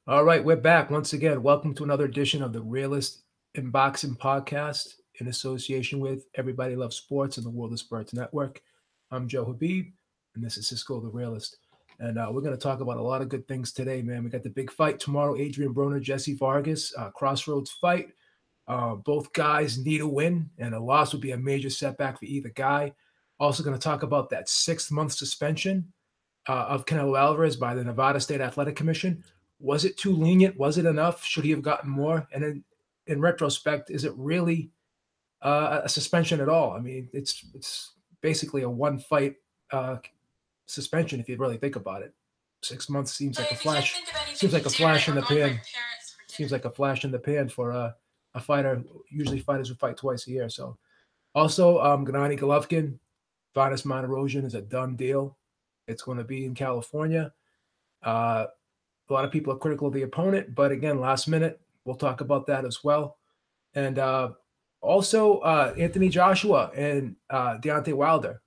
All right, we're back once again. Welcome to another edition of the Realest in Boxing podcast in association with Everybody Loves Sports and the World of Sports Network. I'm Joe Habib, and this is Cisco, the Realist. And we're going to talk about a lot of good things today, man. We got the big fight tomorrow, Adrien Broner, Jessie Vargas, crossroads fight. Both guys need a win, and a loss would be a major setback for either guy. Also going to talk about that 6-month suspension of Canelo Alvarez by the Nevada State Athletic Commission. Was it too lenient? Was it enough? Should he have gotten more? And in retrospect, is it really a suspension at all? I mean, it's basically a one-fight suspension if you really think about it. 6 months seems like a flash. Seems like a flash in the pan. Seems like a flash in the pan for a fighter. Usually, fighters who fight twice a year. So, also, Gennady Golovkin, Vargas Mount Erosion is a done deal. It's going to be in California. A lot of people are critical of the opponent, but again, last minute, we'll talk about that as well. And also Anthony Joshua and Deontay Wilder.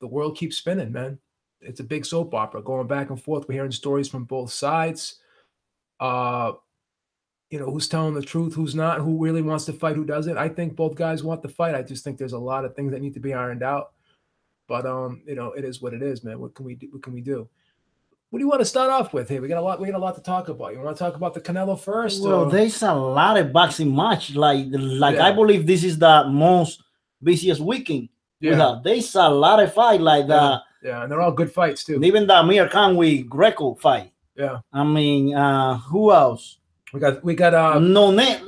The world keeps spinning, man. It's a big soap opera going back and forth. We're hearing stories from both sides. Who's telling the truth, who's not, who really wants to fight, who doesn't. I think both guys want the fight. I just think there's a lot of things that need to be ironed out. But it is what it is, man. What can we do? What can we do? What do you want to start off with here? We got a lot to talk about. You want to talk about the Canelo first? Well, there's a lot of boxing match. I believe this is the most busiest weekend. Yeah. There's a lot of fight like that. Yeah, and they're all good fights too. Even the Amir Khan with Greco fight. Yeah. I mean, who else? We got Nonito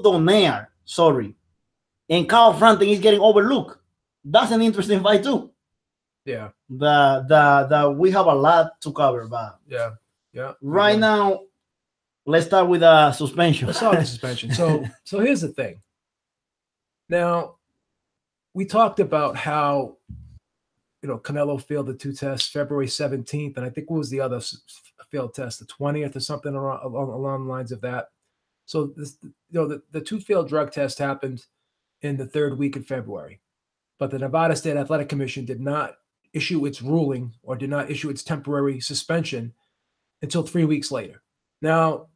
Donaire. Sorry. And Carl Frampton is getting overlooked. That's an interesting fight too. Yeah. We have a lot to cover, but yeah. Right now, let's start with a suspension. Let's start with the suspension. So here's the thing. Now, we talked about how Canelo failed the two tests February 17th, and I think what was the other failed test, the 20th or something along the lines of that. So the two failed drug tests happened in the third week of February, but the Nevada State Athletic Commission did not issue its ruling or did not issue its temporary suspension until 3 weeks later. Now,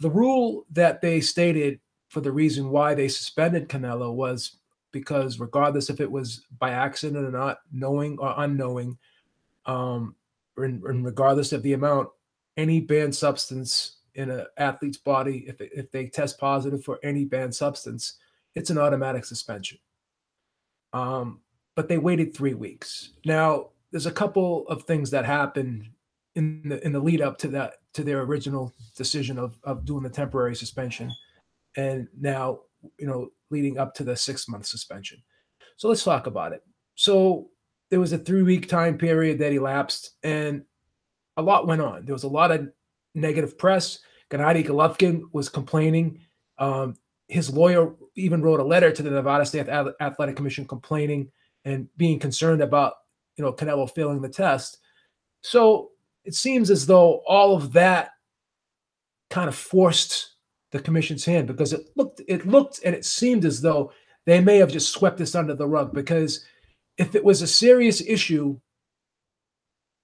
the rule that they stated for the reason why they suspended Canelo was because regardless if it was by accident or not, knowing or unknowing, and regardless of the amount, any banned substance in an athlete's body, if they test positive for any banned substance, it's an automatic suspension. But they waited 3 weeks. Now, there's a couple of things that happened in the lead up to that, to their original decision of doing the temporary suspension, and now leading up to the 6-month suspension. So let's talk about it. So there was a 3-week time period that elapsed, and a lot went on. There was a lot of negative press. Gennady Golovkin was complaining. His lawyer even wrote a letter to the Nevada State Athletic Commission complaining and being concerned about, Canelo failing the test. So it seems as though all of that kind of forced the commission's hand, because it looked and it seemed as though they may have just swept this under the rug, because if it was a serious issue,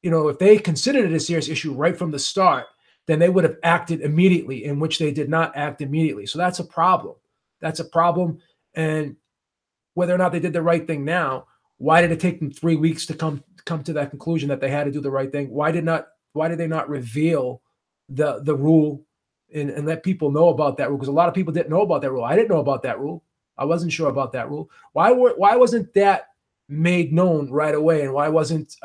if they considered it a serious issue right from the start, then they would have acted immediately, in which they did not act immediately. So that's a problem. That's a problem. And whether or not they did the right thing now, why did it take them 3 weeks to come to that conclusion that they had to do the right thing? Why did they not reveal the rule and let people know about that rule? Because a lot of people didn't know about that rule. I didn't know about that rule. I wasn't sure about that rule. Why wasn't that made known right away? And why wasn't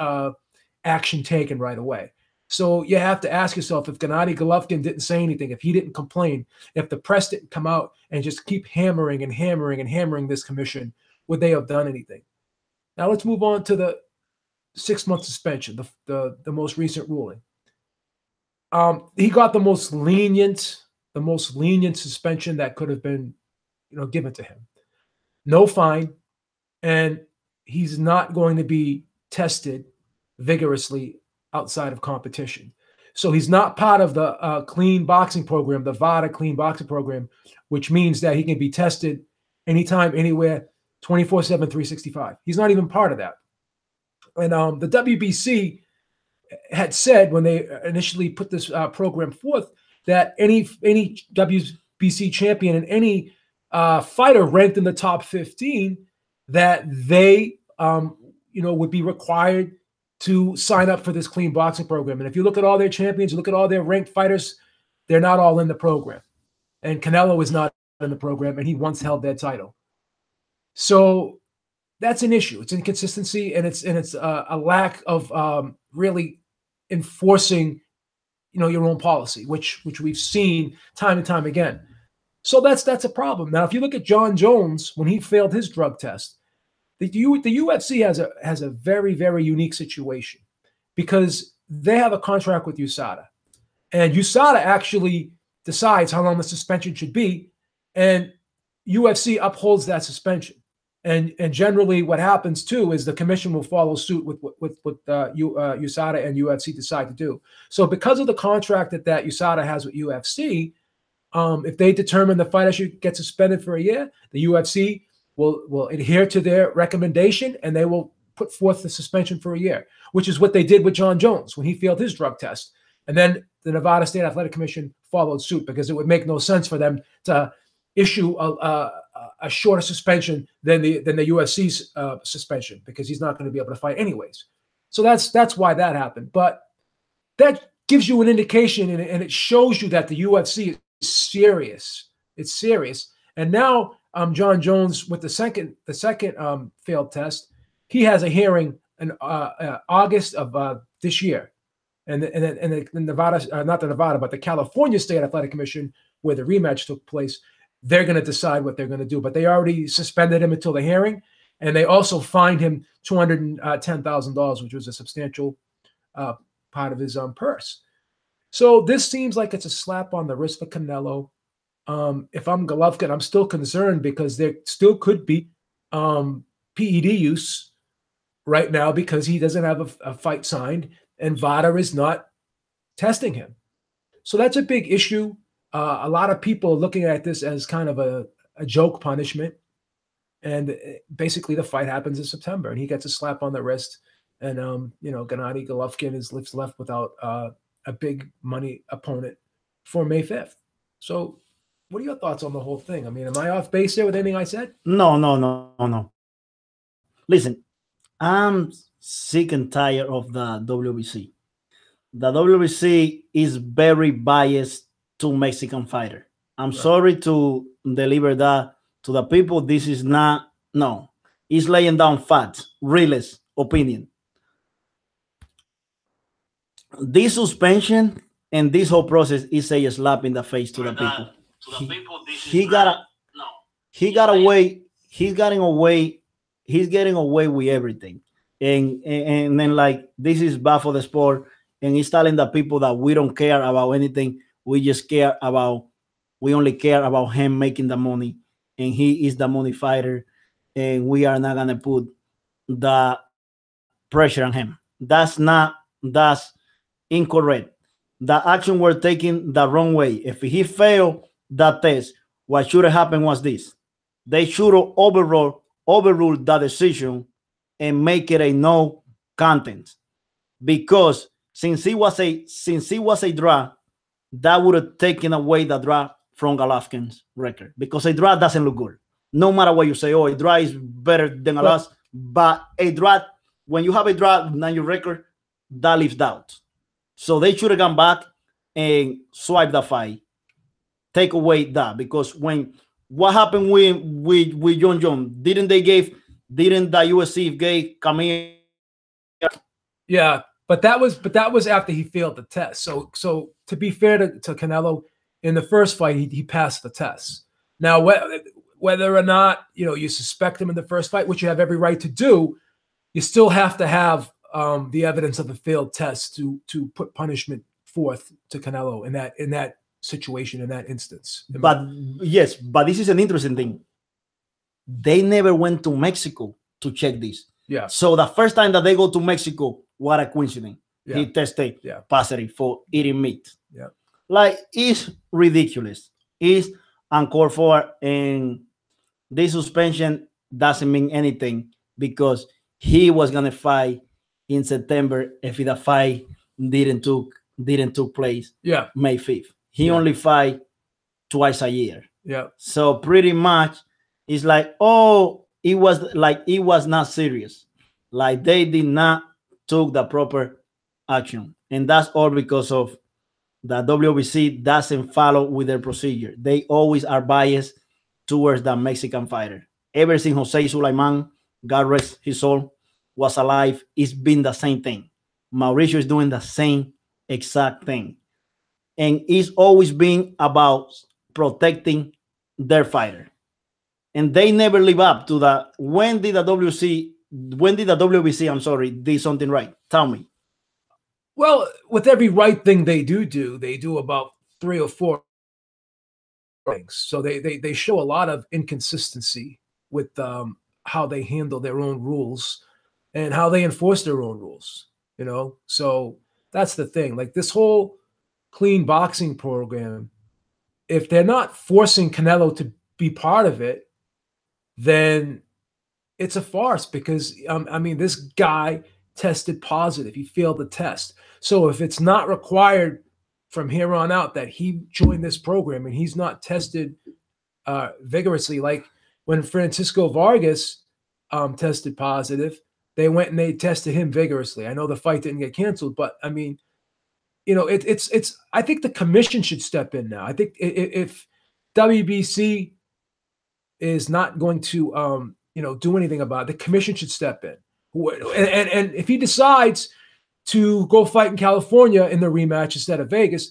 action taken right away? So you have to ask yourself, if Gennady Golovkin didn't say anything, if he didn't complain, if the press didn't come out and just keep hammering and hammering and hammering this commission, would they have done anything? Now let's move on to the 6-month suspension, the most recent ruling. He got the most lenient suspension that could have been, given to him. No fine, and he's not going to be tested vigorously outside of competition. So he's not part of the clean boxing program, the VADA clean boxing program, which means that he can be tested anytime, anywhere, 24/7, 365. He's not even part of that. And the WBC had said when they initially put this program forth that any WBC champion and any fighter ranked in the top 15, that they would be required to sign up for this clean boxing program. And if you look at all their champions, you look at all their ranked fighters, they're not all in the program. And Canelo is not in the program, and he once held that title. So that's an issue. It's inconsistency, and it's a lack of really enforcing, your own policy, which we've seen time and time again. So that's a problem. Now, if you look at John Jones when he failed his drug test, the UFC has a very, very unique situation because they have a contract with USADA, and USADA actually decides how long the suspension should be, and UFC upholds that suspension. And generally, what happens too is the commission will follow suit with what USADA and UFC decide to do. So, because of the contract that USADA has with UFC, if they determine the fighter should get suspended for a year, the UFC will adhere to their recommendation and they will put forth the suspension for a year, which is what they did with John Jones when he failed his drug test. And then the Nevada State Athletic Commission followed suit because it would make no sense for them to issue a shorter suspension than the UFC's suspension, because he's not going to be able to fight anyways. So that's why that happened. But that gives you an indication, and it shows you that the UFC is serious. It's serious. And now John Jones, with the second failed test, he has a hearing in August of this year, and the Nevada, not the Nevada, but the California State Athletic Commission, where the rematch took place, they're going to decide what they're going to do. But they already suspended him until the hearing, and they also fined him $210,000, which was a substantial part of his purse. So this seems like it's a slap on the wrist for Canelo. If I'm Golovkin, I'm still concerned because there still could be PED use right now because he doesn't have a fight signed, and VADA is not testing him. So that's a big issue. A lot of people are looking at this as kind of a joke punishment. And basically the fight happens in September and he gets a slap on the wrist. And, Gennady Golovkin is left without a big money opponent for May 5th. So what are your thoughts on the whole thing? I mean, am I off base there with anything I said? No. Listen, I'm sick and tired of the WBC. The WBC is very biased to Mexican fighter. I'm sorry to deliver that to the people. This is not, no. It's laying down facts, realist opinion. This suspension and this whole process is a slap in the face to the people. He's getting away with everything. And then, like, this is bad for the sport, and he's telling the people that we don't care about anything. We only care about him making the money, and he is the money fighter, and we are not gonna put the pressure on him. That's incorrect. The action we're taking the wrong way. If he failed that test, what should have happened was this: they should have overruled the decision and make it a no content, because since he was a draw, that would have taken away the draw from Golovkin's record, because a draw doesn't look good. No matter what you say, oh, a draw is better than a loss, but a draw, when you have a draw on your record, that leaves doubt. So they should have gone back and swipe the fight, take away that, because what happened with John Jones? Didn't the UFC give Camille? Yeah. But that was after he failed the test. So to be fair to Canelo, in the first fight, he passed the test. Now, whether or not you suspect him in the first fight, which you have every right to do, you still have to have the evidence of a failed test to put punishment forth to Canelo in that situation, in that instance. But this is an interesting thing. They never went to Mexico to check this. Yeah. So the first time that they go to Mexico, what a coincidence. Yeah. He tested positive for eating meat. Yeah. Like, it's ridiculous. It's uncalled for, and this suspension doesn't mean anything because he was going to fight in September if the fight didn't took place Yeah. May 5th. He only fight twice a year. Yeah. So pretty much it's like, oh, it was not serious. Like they did not took the proper action. And that's all because of the WBC doesn't follow with their procedure. They always are biased towards the Mexican fighter. Ever since Jose Sulaiman, God rest his soul, was alive, it's been the same thing. Mauricio is doing the same exact thing. And it's always been about protecting their fighter. And they never live up to that. When did the WBC, I'm sorry, did something right? Tell me. Well, with every right thing they do about 3 or 4 things. So they show a lot of inconsistency with how they handle their own rules and how they enforce their own rules. So that's the thing. Like this whole clean boxing program, if they're not forcing Canelo to be part of it, then it's a farce because this guy tested positive. He failed the test. So if it's not required from here on out that he join this program and he's not tested vigorously, like when Francisco Vargas tested positive, they went and they tested him vigorously. I know the fight didn't get canceled, but I mean, it's I think the commission should step in now. I think if WBC is not going to do anything about it, the commission should step in. And if he decides to go fight in California in the rematch instead of Vegas,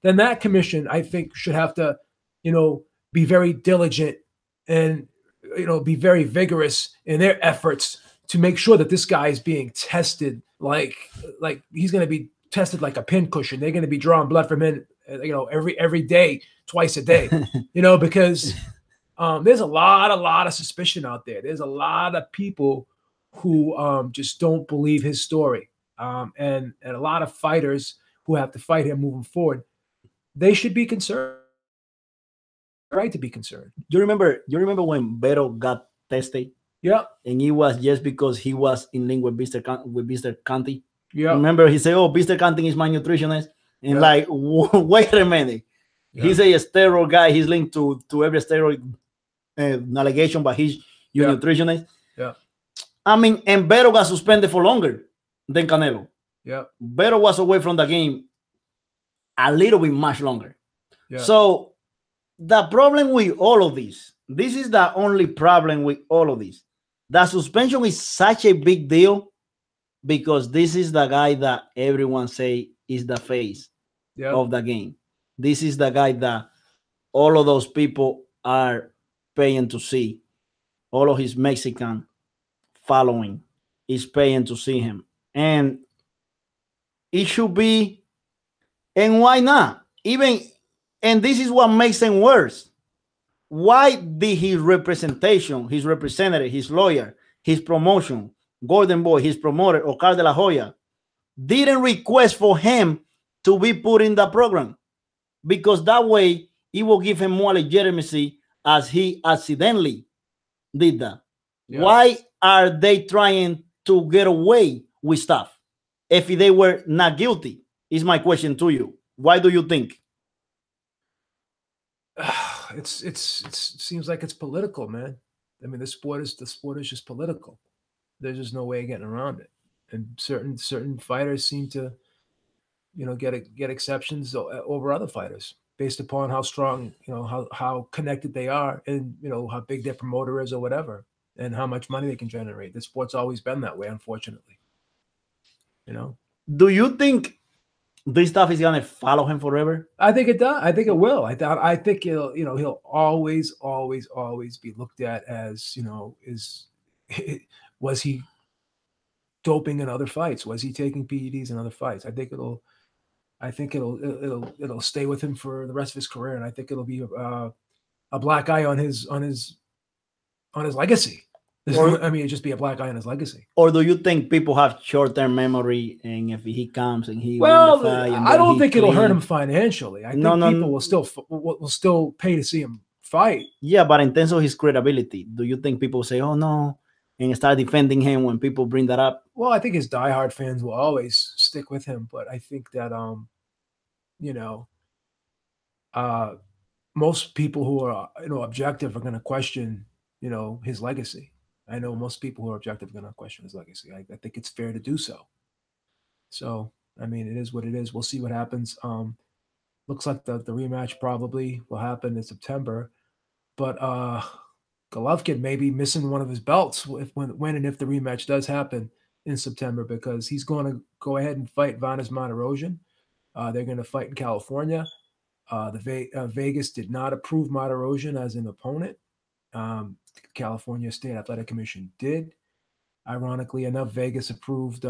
then that commission, I think, should have to, be very diligent and, be very vigorous in their efforts to make sure that this guy is being tested like he's going to be tested like a pincushion. They're going to be drawing blood from him, every day, twice a day, because there's a lot of suspicion out there. There's a lot of people who just don't believe his story. And a lot of fighters who have to fight him moving forward, they should be concerned. Right to be concerned. You remember when Beto got tested? Yeah. And it was just because he was in link with Mr. Canty. Yeah. Remember he said, "Oh, Mr. Canty is my nutritionist." And like, wait a minute. Yeah. He's a steroid guy. He's linked to every steroid allegation, but he's your nutritionist. Yeah. I mean, and Beto got suspended for longer than Canelo. Yeah. Beto was away from the game a little bit much longer. Yeah. So the problem with all of this is the only problem with all of this. The suspension is such a big deal because this is the guy that everyone say is the face of the game. This is the guy that all of those people are paying to see. All of his Mexican following is paying to see him. And it should be, and why not? And this is what makes him worse. Why did his representation, his representative, his lawyer, his promotion, Golden Boy, his promoter, Oscar de la Hoya, didn't request for him to be put in the program? Because that way, it will give him more legitimacy as he accidentally did that. Yeah. Why are they trying to get away with stuff if they were not guilty? Is my question to you. Why do you think? It seems like it's political, man. I mean, the sport is just political. There's just no way of getting around it. And certain fighters seem to, get exceptions over other fighters based upon how strong, how connected they are, and how big their promoter is or whatever, and how much money they can generate. The sport's always been that way, unfortunately. Do you think this stuff is gonna follow him forever? I think it does. I think it will. I think he'll always be looked at as, was he doping in other fights? Was he taking PEDs in other fights? I think it'll stay with him for the rest of his career, and I think it'll be a black eye on his legacy. It'd just be a black eye on his legacy. Or do you think people have short-term memory, and if he comes and he I don't think it'll hurt him financially. I think people will still pay to see him fight. Yeah, but in terms of his credibility, do you think people say, "Oh no, and start defending him when people bring that up? Well, I think his diehard fans will always stick with him, but I think that you know, most people who are objective are going to question his legacy. I know most people who are objective are going to question his legacy. I think it's fair to do so. So I mean, it is what it is. We'll see what happens. Looks like the rematch probably will happen in September, but Golovkin may be missing one of his belts when and if the rematch does happen in September, because he's going to go ahead and fight Vanes Martirosyan. They're going to fight in California. Vegas did not approve Martirosyan as an opponent. California State Athletic Commission did. Ironically enough, Vegas approved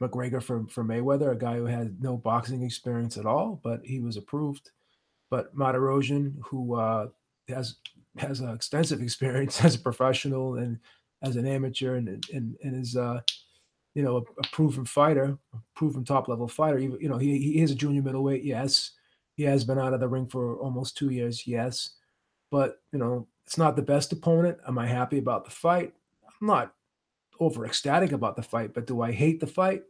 McGregor for Mayweather, a guy who had no boxing experience at all, but he was approved. But Martirosyan, who has extensive experience as a professional and as an amateur, and is a proven fighter, a proven top level fighter. He is a junior middleweight. Yes, he has been out of the ring for almost 2 years. Yes, but it's not the best opponent. Am I happy about the fight? I'm not over ecstatic about the fight, but do I hate the fight?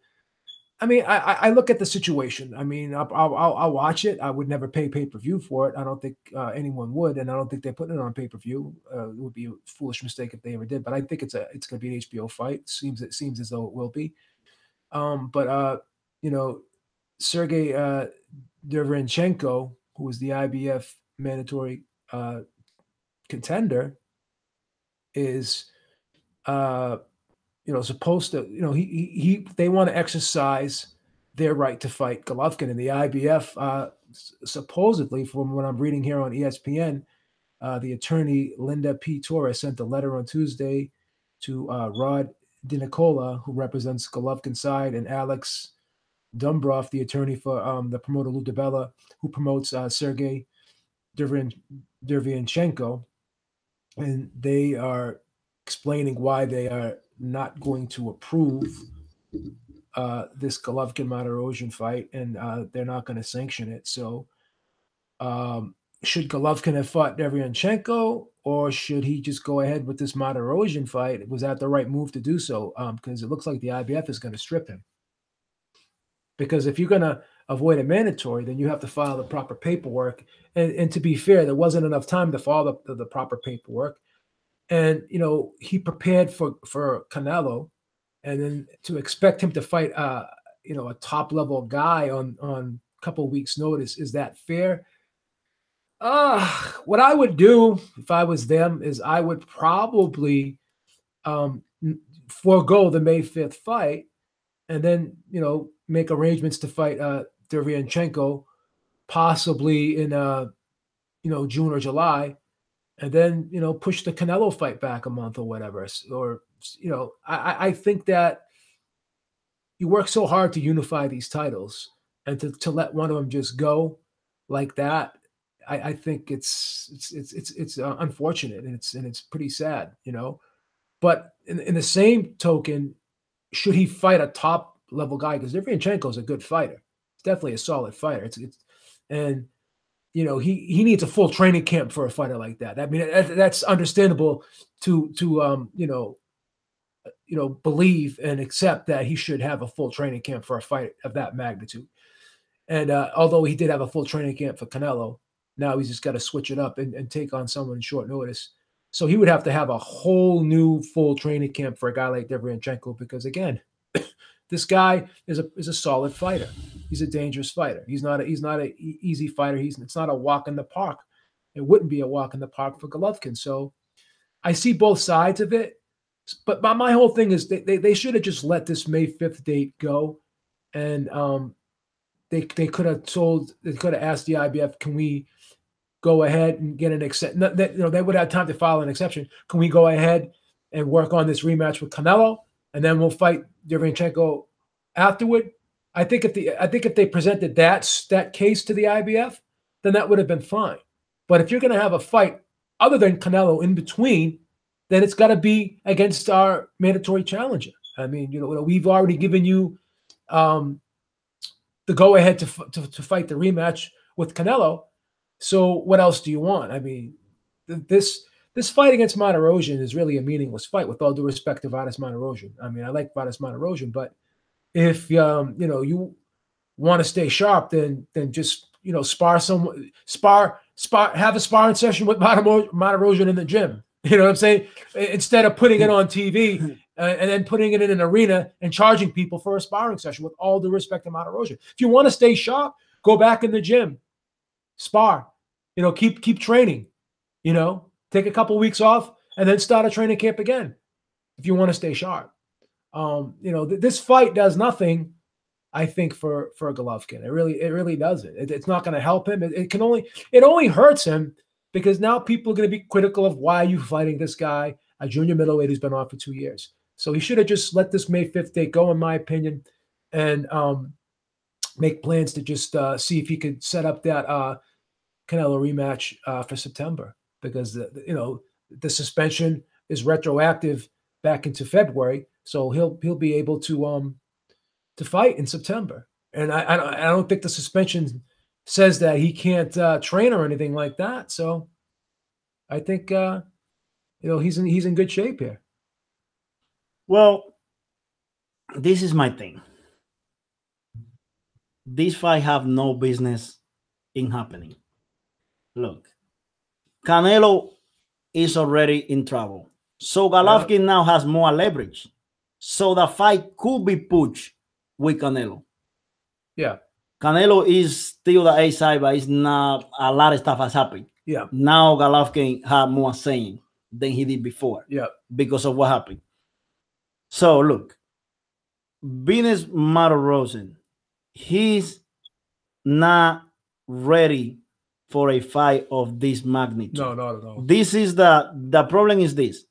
I mean, I look at the situation. I mean, I'll watch it. I would never pay pay-per-view for it. I don't think anyone would, and I don't think they're putting it on pay-per-view. It would be a foolish mistake if they ever did. But I think it's going to be an HBO fight. It seems as though it will be. But Sergey Derevyanchenko, who was the IBF mandatory contender, is supposed to, they want to exercise their right to fight Golovkin. And the IBF, supposedly, from what I'm reading here on ESPN, the attorney Linda P. Torres sent a letter on Tuesday to Rod DiNicola, who represents Golovkin's side, and Alex Dumbrov, the attorney for the promoter Lou DiBella, who promotes Sergey Derevyanchenko. And they are explaining why they are not going to approve this Golovkin Martirosyan fight, and they're not going to sanction it. So should Golovkin have fought Derevyanchenko, or should he just go ahead with this Martirosyan fight? Was that the right move to do so? Because it looks like the IBF is going to strip him. Because if you're going to avoid a mandatory, then you have to file the proper paperwork. And to be fair, there wasn't enough time to file the proper paperwork. And, he prepared for Canelo, and then to expect him to fight, a top level guy on a couple of weeks notice, is that fair? What I would do if I was them is I would probably forego the May 5th fight, and then, make arrangements to fight Derevyanchenko possibly in, June or July, and then, push the Canelo fight back a month or whatever. Or, I think that you work so hard to unify these titles, and to let one of them just go like that, I think it's unfortunate, and it's pretty sad, But in the same token, should he fight a top level guy? Because Derevyanchenko is a good fighter. It's definitely a solid fighter. He needs a full training camp for a fighter like that. I mean, that's understandable to believe and accept that he should have a full training camp for a fight of that magnitude. And although he did have a full training camp for Canelo, now he's just got to switch it up and take on someone in short notice. So he would have to have a whole new full training camp for a guy like Derevyanchenko, because again, this guy is a solid fighter. He's a dangerous fighter. He's not a easy fighter. It's not a walk in the park. It wouldn't be a walk in the park for Golovkin. So I see both sides of it. But my whole thing is they should have just let this May 5th date go, and they could have asked the IBF, can we go ahead and get an exception? They would have time to file an exception. Can we go ahead and work on this rematch with Canelo, and then we'll fight Derevyanchenko afterward? I think if they presented that case to the IBF, then that would have been fine. But if you're going to have a fight other than Canelo in between, then it's got to be against our mandatory challenger. I mean, we've already given you the go-ahead to fight the rematch with Canelo. So what else do you want? I mean, this this fight against Martirosyan is really a meaningless fight. With all due respect to Vargas Martirosyan, I mean, I like Vargas Martirosyan, but if you want to stay sharp, then just spar, have a sparring session with Martirosyan in the gym. You know what I'm saying? Instead of putting it on TV and then putting it in an arena and charging people for a sparring session. With all due respect to Martirosyan, if you want to stay sharp, go back in the gym, spar. Keep training. Take a couple weeks off and then start a training camp again if you want to stay sharp. This fight does nothing, I think, for Golovkin. It really doesn't. It's not going to help him. It only hurts him, because now people are going to be critical of, why are you fighting this guy, a junior middleweight who's been on for 2 years. So he should have just let this May 5th date go, in my opinion, and make plans to just see if he could set up that Canelo rematch for September, because the suspension is retroactive back into February, so he'll be able to fight in September. And I don't think the suspension says that he can't train or anything like that. So I think he's in good shape here. Well, this is my thing. This fight have no business in happening. Look, Canelo is already in trouble. So Golovkin now has more leverage. So the fight could be pushed with Canelo. Yeah. Canelo is still the A side, but it's not, a lot of stuff has happened. Yeah. Now Golovkin have more saying than he did before. Yeah. Because of what happened. So look, Venus Martirosyan, he's not ready for a fight of this magnitude. No, not at all. This is the problem is this.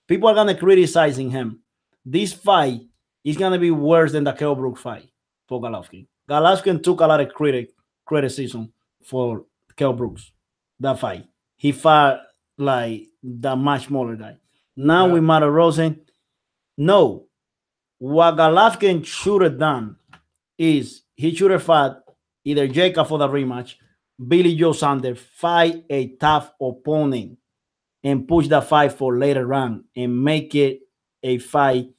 People are gonna criticizing him. This fight is gonna be worse than the Kell Brook fight for Golovkin. Golovkin took a lot of criticism for Kell Brooks, that fight. He fought like the much smaller guy. Now with Martirosyan, no. What Golovkin should have done is he should have fought either Jacob for the rematch, Billy Joe Saunders, fight a tough opponent and push the fight for later round and make it a fight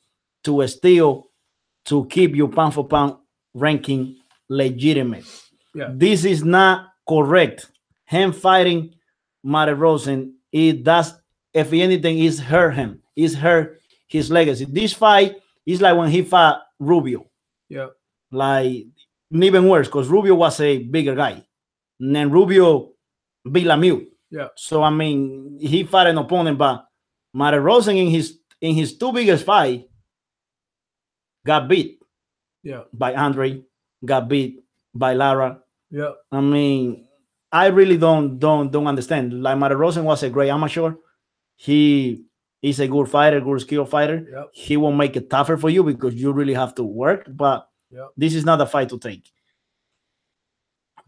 to keep your pound for pound ranking legitimate. Yeah. This is not correct. Him fighting Martirosyan, it does, if anything, is hurt him. It's hurt his legacy. This fight is like when he fought Rubio. Yeah. Like even worse, because Rubio was a bigger guy. And then Rubio beat Lemieux. Yeah. So I mean, he fought an opponent, but Martirosyan in his two biggest fight got beat. Yeah. By Adrien, got beat by Lara. Yeah. I mean, I really don't understand. Like Martirosyan was a great amateur. He is a good fighter, good skill fighter. Yep. He will make it tougher for you because you really have to work, but this is not a fight to take.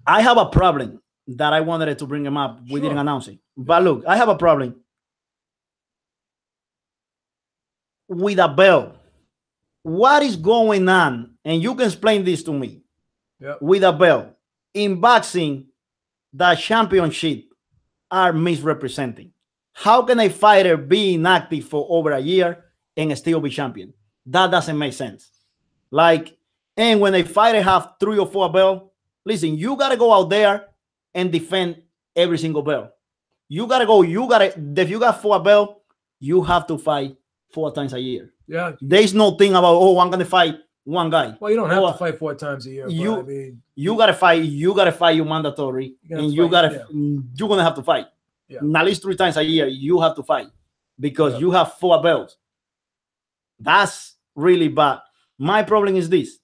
I have a problem that I wanted to bring him up. We didn't announce it. But look, I have a problem with a belt. What is going on? And you can explain this to me. With a belt. In boxing, the championship are misrepresenting. How can a fighter be inactive for over a year and still be champion? That doesn't make sense. Like, and when a fighter have 3 or 4 belts, listen, you got to go out there and defend every single belt. You got to go, if you got 4 belts, you have to fight 4 times a year. Yeah. There's no thing about, oh, I'm going to fight one guy. Well, you don't have to fight 4 times a year. You got to fight. You got to fight. You mandatory. You're going to have to fight. Yeah. At least 3 times a year, you have to fight because you have 4 belts. That's really bad. My problem is this.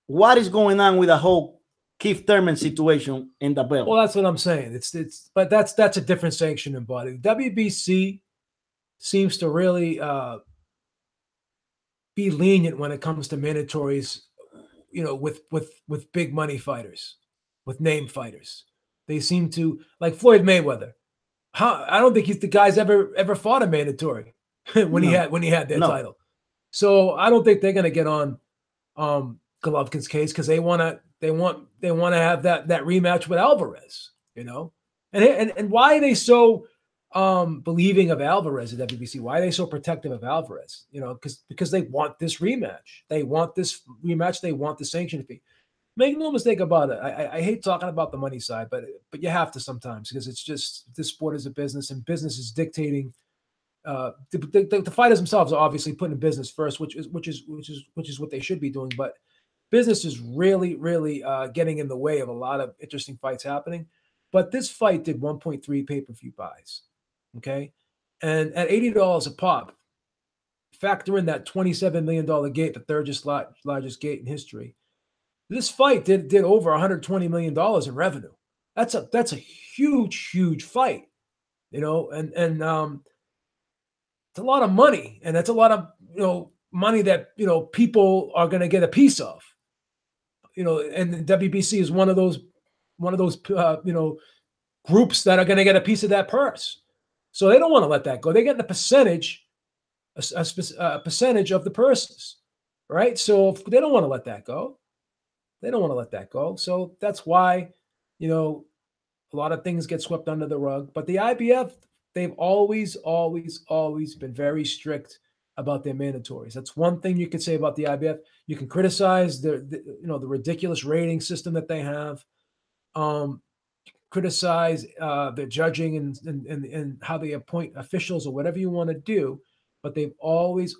What is going on with the whole Keith Thurman situation in the belt? Well, that's what I'm saying. But that's a different sanctioning body. WBC seems to really be lenient when it comes to mandatories, with big money fighters, with name fighters. They seem to, like Floyd Mayweather. I don't think the guy's ever fought a mandatory when he had that title. So I don't think they're going to get on Golovkin's case because they want to have that rematch with Alvarez, and why are they so believing of Alvarez at WBC? Why are they so protective of Alvarez? You know, because they want this rematch. They want this rematch. They want the sanction fee. Make no mistake about it. I hate talking about the money side, but you have to sometimes, because it's just, this sport is a business, and business is dictating. The fighters themselves are obviously putting business first, which is what they should be doing. But business is really getting in the way of a lot of interesting fights happening. But this fight did 1.3 pay-per-view buys. Okay. And at $80 a pop, factor in that $27 million gate, the third largest gate in history. This fight did over $120 million in revenue. That's a huge fight, you know, and it's a lot of money, and that's a lot of, you know, money that, you know, people are going to get a piece of, you know, and the WBC is one of those you know, groups that are going to get a piece of that purse. So they don't want to let that go. They get a percentage, a percentage of the purses, right? So they don't want to let that go. They don't want to let that go. So that's why, you know, a lot of things get swept under the rug. But the IBF, they've always been very strict about their mandatories. That's one thing you could say about the IBF. You can criticize the you know, the ridiculous rating system that they have. Criticize the judging and how they appoint officials or whatever you want to do, but they've always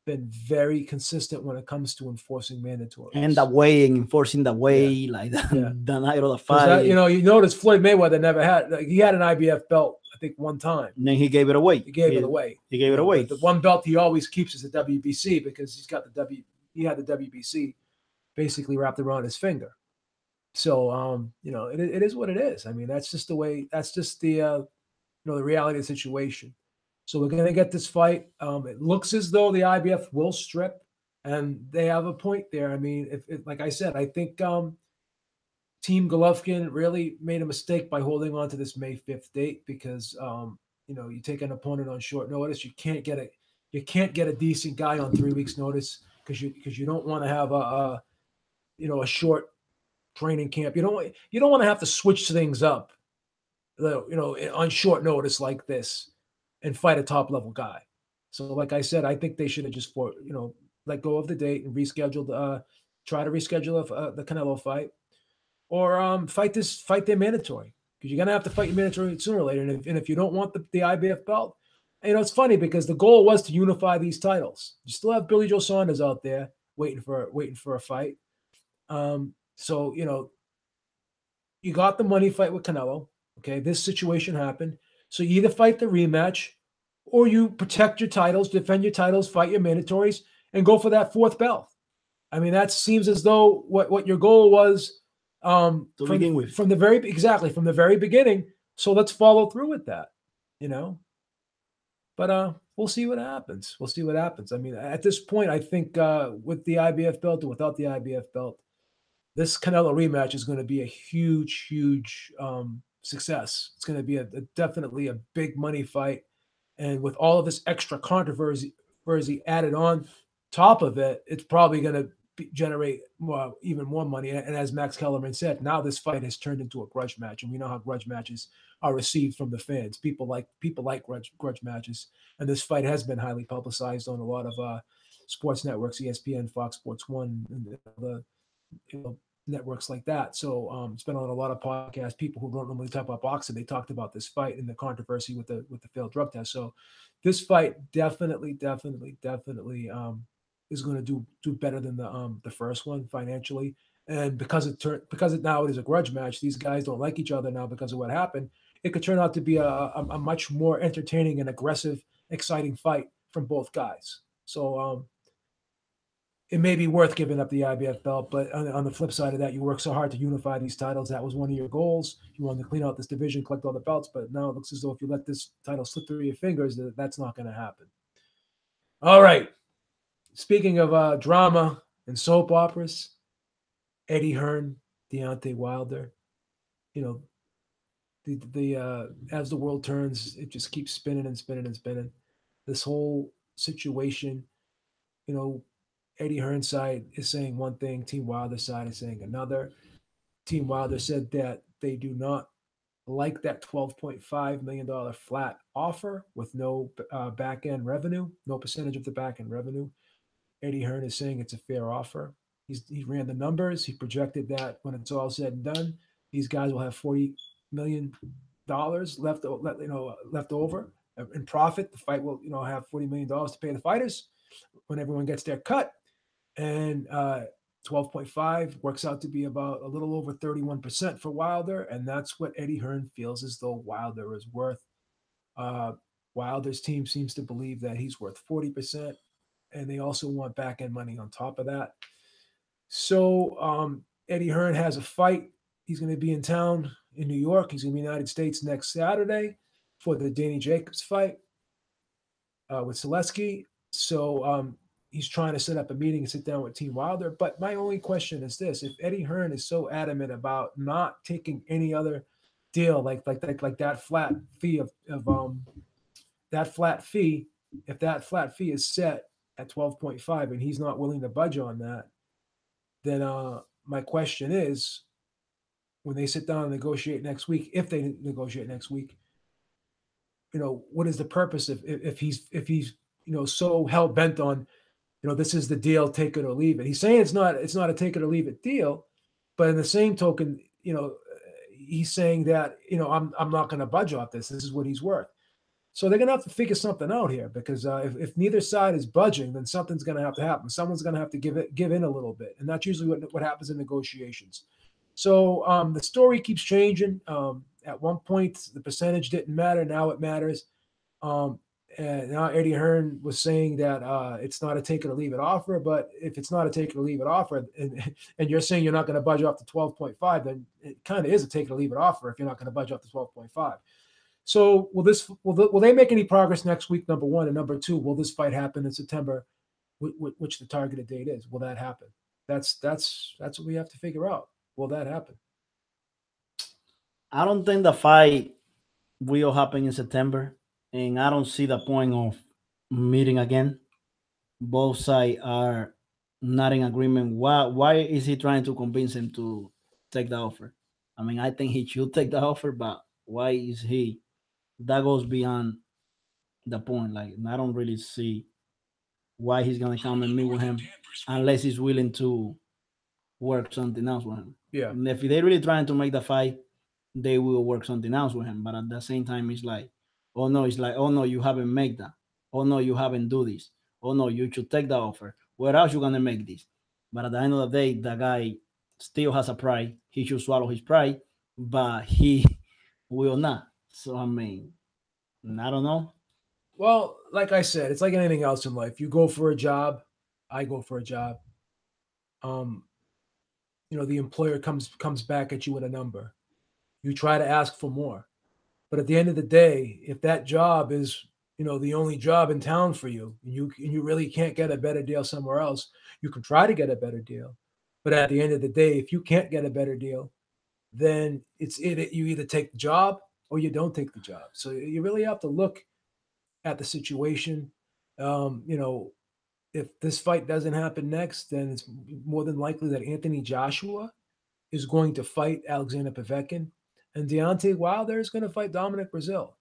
been very consistent when it comes to enforcing mandatories. And the way, enforcing the way, like the night of the fight. You know, you notice Floyd Mayweather never had, like, he had an IBF belt, I think, one time. And then he gave it away. He gave it away. The one belt he always keeps is the WBC, because he's got he had the WBC basically wrapped around his finger. So, you know, it is what it is. I mean, that's just the way, that's just the, you know, the reality of the situation. So we're going to get this fight. It looks as though the IBF will strip, and they have a point there. I mean, if like I said, I think Team Golovkin really made a mistake by holding on to this May 5th date, because, you know, you take an opponent on short notice. You can't get a decent guy on 3 weeks notice, because you don't want to have a short training camp. You don't want to have to switch things up, you know, on short notice like this, and fight a top level guy. So, like I said, I think they should have just let go of the date and rescheduled. Try to reschedule the Canelo fight, or fight their mandatory, because you're gonna have to fight your mandatory sooner or later. And if you don't want the IBF belt, you know, it's funny, because the goal was to unify these titles. You still have Billy Joe Saunders out there waiting for a fight. So, you know, you got the money fight with Canelo. Okay, this situation happened. So you either fight the rematch, or you protect your titles, defend your titles, fight your mandatories, and go for that fourth belt. I mean, that seems as though what your goal was from the very beginning. So let's follow through with that, you know. But we'll see what happens. I mean, at this point, I think with the IBF belt or without the IBF belt, this Canelo rematch is going to be a huge success. It's going to be definitely a big money fight, and with all of this extra controversy added on top of it, it's probably going to generate even more money. And as Max Kellerman said, now this fight has turned into a grudge match, and we know how grudge matches are received from the fans. People like grudge matches, and this fight has been highly publicized on a lot of sports networks, ESPN, Fox Sports 1, and the networks like that. So it's been on a lot of podcasts. People who don't normally talk about boxing, they talked about this fight and the controversy with the failed drug test. So this fight definitely is going to do better than the first one financially. And because it now is a grudge match, these guys don't like each other now because of what happened. It could turn out to be a much more entertaining and aggressive, exciting fight from both guys. So it may be worth giving up the IBF belt, but on the flip side of that, you work so hard to unify these titles. That was one of your goals. You wanted to clean out this division, collect all the belts, but now it looks as though if you let this title slip through your fingers, that's not going to happen. All right. Speaking of drama and soap operas, Eddie Hearn, Deontay Wilder, you know, the as the world turns, it just keeps spinning and spinning and spinning. This whole situation, you know, Eddie Hearn's side is saying one thing, Team Wilder's side is saying another. Team Wilder said that they do not like that $12.5 million flat offer with no back end revenue, no percentage of the back end revenue. Eddie Hearn is saying it's a fair offer. He ran the numbers. He projected that when it's all said and done, these guys will have $40 million left over in profit. The fight will have $40 million to pay the fighters when everyone gets their cut, and 12.5 works out to be about a little over 31% for Wilder, and that's what Eddie Hearn feels as though Wilder is worth. Wilder's team seems to believe that he's worth 40%, and they also want back end money on top of that. So Eddie Hearn has a fight. He's going to be in town in New York. He's going to be in the United States next Saturday for the Danny Jacobs fight with Selesky. So he's trying to set up a meeting and sit down with Team Wilder. But my only question is this: if Eddie Hearn is so adamant about not taking any other deal like that flat fee of that flat fee, if that flat fee is set at 12.5 and he's not willing to budge on that, then my question is, when they sit down and negotiate next week, if they negotiate next week, what is the purpose if he's so hell bent on, this is the deal, take it or leave it. He's saying it's not a take it or leave it deal, but in the same token, he's saying that I'm not going to budge off this. This is what he's worth. So they're going to have to figure something out here, because if neither side is budging, then something's going to have to happen. Someone's going to have to give in a little bit, and that's usually what happens in negotiations. So the story keeps changing. At one point, the percentage didn't matter. Now it matters. And now Eddie Hearn was saying that it's not a take it or leave it offer. But if it's not a take it or leave it offer, and you're saying you're not going to budge off to 12.5, then it kind of is a take it or leave it offer if you're not going to budge off to 12.5. So will they make any progress next week? Number one, and number two, will this fight happen in September, which the targeted date is? Will that happen? That's what we have to figure out. Will that happen? I don't think the fight will happen in September, and I don't see the point of meeting again. Both sides are not in agreement. Why is he trying to convince him to take the offer? I mean, I think he should take the offer, but why is he? That goes beyond the point. Like, I don't really see why he's gonna come and meet with him unless he's willing to work something else with him. Yeah. And if they're really trying to make the fight, they will work something else with him. But at the same time, it's like, oh no, you haven't made that. Oh no, you haven't do this. Oh no, you should take the offer. Where else you gonna make this? But at the end of the day, the guy still has a pride. He should swallow his pride, but he will not. So I mean, I don't know. Well, like I said, it's like anything else in life. You go for a job, I go for a job. The employer comes back at you with a number. You try to ask for more. But at the end of the day, if that job is, the only job in town for you, and you really can't get a better deal somewhere else, you can try to get a better deal. But at the end of the day, if you can't get a better deal, then you either take the job or you don't take the job. So you really have to look at the situation. If this fight doesn't happen next, then it's more than likely that Anthony Joshua is going to fight Alexander Povetkin, and Deontay Wilder is going to fight Dominic Breazeale.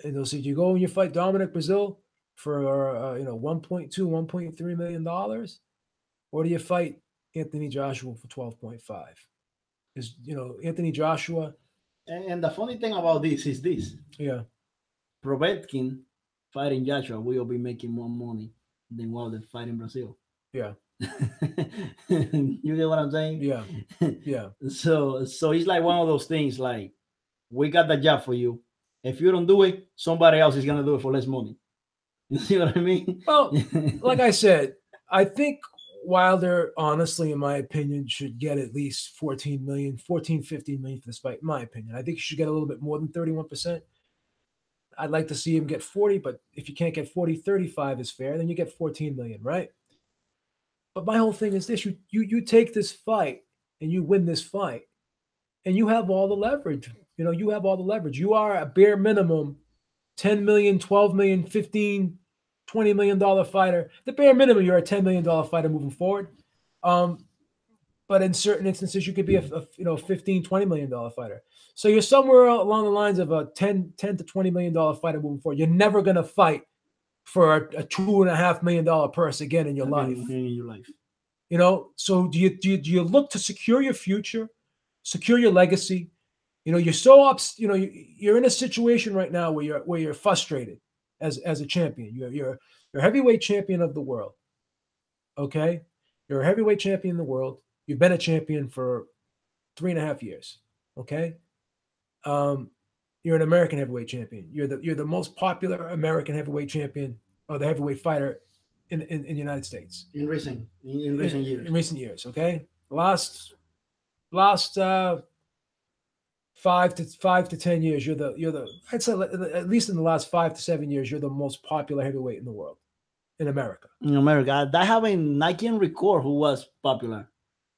And so you go and you fight Dominic Breazeale for 1.2, $1.3 million, or do you fight Anthony Joshua for 12.5? Because Anthony Joshua. And the funny thing about this is this. Yeah. Povetkin fighting Joshua will be making more money than Wilder fighting Brazil. Yeah. You get what I'm saying? Yeah. Yeah. So it's like one of those things, like, we got the job for you. If you don't do it, somebody else is gonna do it for less money. You see what I mean? Well, like I said, I think Wilder, honestly, in my opinion, should get at least 15 million for this fight, in my opinion. I think he should get a little bit more than 31%. I'd like to see him get 40, but if you can't get 40, 35 is fair, then you get 14 million, right? But my whole thing is this: you take this fight and you win this fight, and you have all the leverage. You have all the leverage. You are a bare minimum 10 million, 12 million, 15, $20 million fighter. The bare minimum, you're a $10 million fighter moving forward. but in certain instances, you could be a $15, $20 million fighter. So you're somewhere along the lines of a $10 to $20 million fighter moving forward. You're never going to fight for a $2.5 million purse again in your life. You know, so do you look to secure your future, secure your legacy? You know, you're so you're in a situation right now where you're frustrated as a champion. You're a heavyweight champion of the world. Okay, you're a heavyweight champion in the world. You've been a champion for 3.5 years. Okay, you're an American heavyweight champion. You're the most popular American heavyweight champion or the heavyweight fighter in the United States in recent years. In recent years, okay, last 5 to 10 years, you're the I'd say at least in the last 5 to 7 years, you're the most popular heavyweight in the world, in America. In America, I can recall who was popular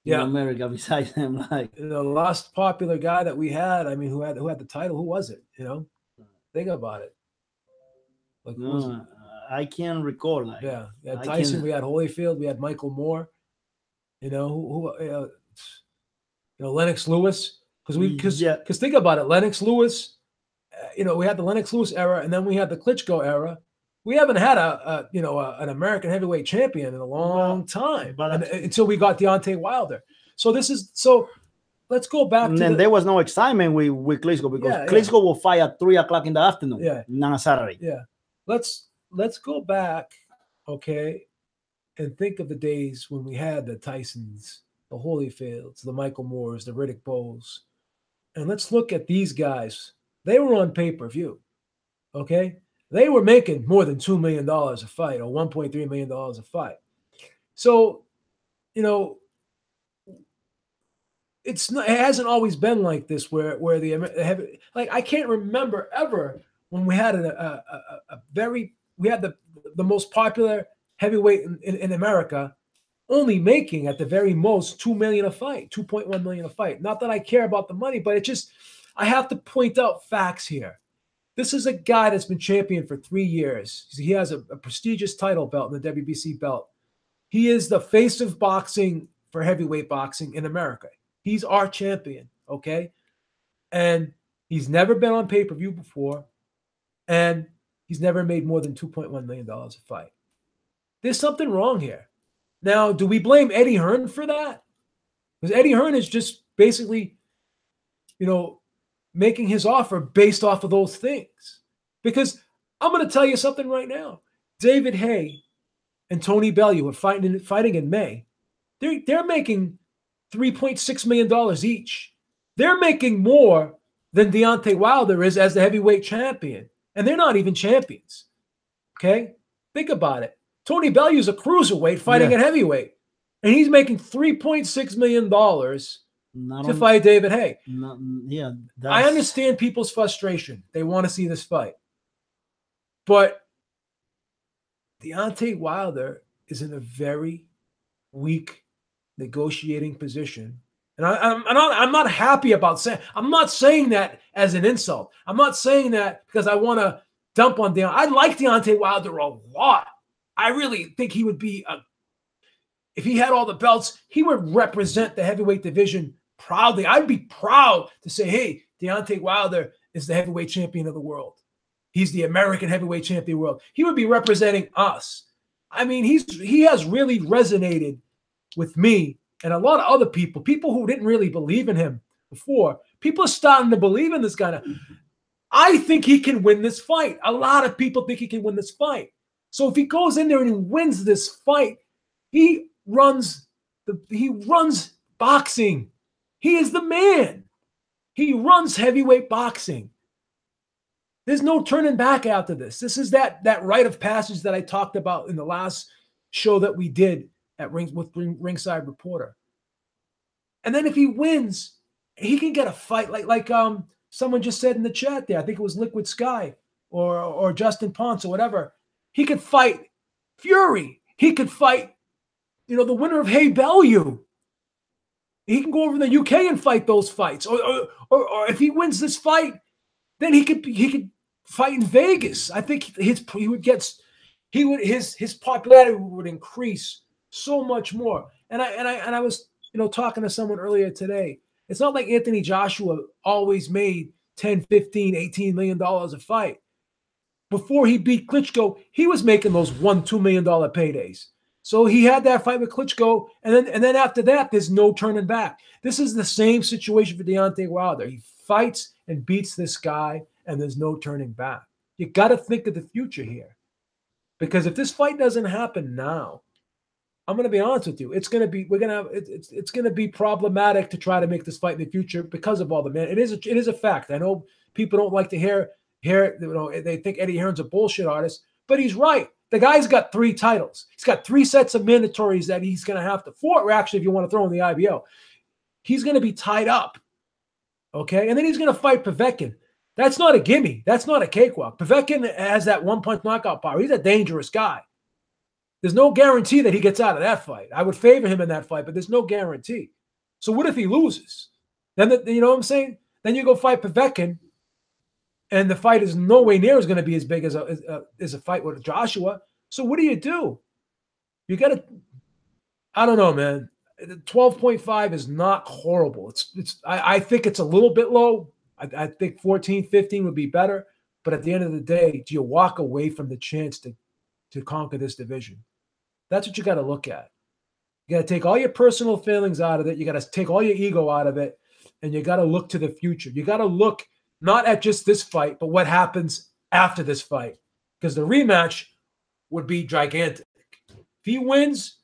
in America besides him. Like the last popular guy that we had, I mean, who had the title, who was it? You know, think about it. Like, I can't recall. Like, we had Tyson, we had Holyfield, we had Michael Moore. You know who Lennox Lewis. Because think about it, Lennox Lewis, we had the Lennox Lewis era, and then we had the Klitschko era. We haven't had an American heavyweight champion in a long time, until we got Deontay Wilder. So let's go back. And then there was no excitement with Klitschko because Klitschko will fight at 3:00 in the afternoon, on a Saturday. Yeah, let's go back, okay, and think of the days when we had the Tysons, the Holyfields, the Michael Moores, the Riddick Bowes. And let's look at these guys. They were on pay-per-view, okay? They were making more than $2 million a fight or $1.3 million a fight. So, it hasn't always been like this where I can't remember ever when we had we had the most popular heavyweight in America only making at the very most $2 million a fight, $2.1 million a fight. Not that I care about the money, but I have to point out facts here. This is a guy that's been champion for 3 years. He has a prestigious title belt in the WBC belt. He is the face of boxing for heavyweight boxing in America. He's our champion, okay? And he's never been on pay-per-view before, and he's never made more than $2.1 million a fight. There's something wrong here. Now, do we blame Eddie Hearn for that? Because Eddie Hearn is just basically, making his offer based off of those things. Because I'm going to tell you something right now. David Haye and Tony Bellew are fighting in May. They're making $3.6 million each. They're making more than Deontay Wilder is as the heavyweight champion. And they're not even champions. Okay? Think about it. Tony Bellew is a cruiserweight fighting at heavyweight, and he's making $3.6 million to fight David Haye. I understand people's frustration. They want to see this fight. But Deontay Wilder is in a very weak negotiating position. And I'm not happy about saying, I'm not saying that as an insult. I'm not saying that because I want to dump on Deontay. I like Deontay Wilder a lot. I really think he would be if he had all the belts, he would represent the heavyweight division proudly. I'd be proud to say, hey, Deontay Wilder is the heavyweight champion of the world. He's the American heavyweight champion of the world. He would be representing us. I mean, he has really resonated with me and a lot of other people who didn't really believe in him before. People are starting to believe in this guy now. I think he can win this fight. A lot of people think he can win this fight. So if he goes in there and he wins this fight, he runs boxing. He is the man. He runs heavyweight boxing. There's no turning back after this. This is that rite of passage that I talked about in the last show that we did with Ringside Reporter. And then if he wins, he can get a fight like someone just said in the chat there. I think it was Liquid Sky or Justin Ponce or whatever. He could fight Fury. He could fight, the winner of Haye Bellew. He can go over to the UK and fight those fights. Or if he wins this fight, then he could fight in Vegas. I think his popularity would increase so much more. And I was talking to someone earlier today, it's not like Anthony Joshua always made 10, 15, $18 million a fight. Before he beat Klitschko, he was making those $1-2 million paydays. So he had that fight with Klitschko, and then after that, there's no turning back. This is the same situation for Deontay Wilder. He fights and beats this guy, and there's no turning back. You got to think of the future here, because if this fight doesn't happen now, I'm going to be honest with you, it's going to be problematic to try to make this fight in the future because of all the man. It is a fact. I know people don't like to hear. They think Eddie Hearn's a bullshit artist, but he's right. The guy's got 3 titles. He's got 3 sets of mandatories that he's going to have to 4. Or actually, if you want to throw in the IBO, he's going to be tied up. Okay, and then he's going to fight Povetkin. That's not a gimme. That's not a cakewalk. Povetkin has that one-punch knockout power. He's a dangerous guy. There's no guarantee that he gets out of that fight. I would favor him in that fight, but there's no guarantee. So what if he loses? Then you know what I'm saying? Then you go fight Povetkin, and the fight is no way near as going to be as big as a fight with Joshua. So what do? You got to, I don't know, man. 12.5 is not horrible. I think it's a little bit low. I think 14, 15 would be better. But at the end of the day, do you walk away from the chance to conquer this division? That's what you got to look at. You got to take all your personal feelings out of it. You got to take all your ego out of it. And you got to look to the future. You got to look not at just this fight, but what happens after this fight. Because the rematch would be gigantic. If he wins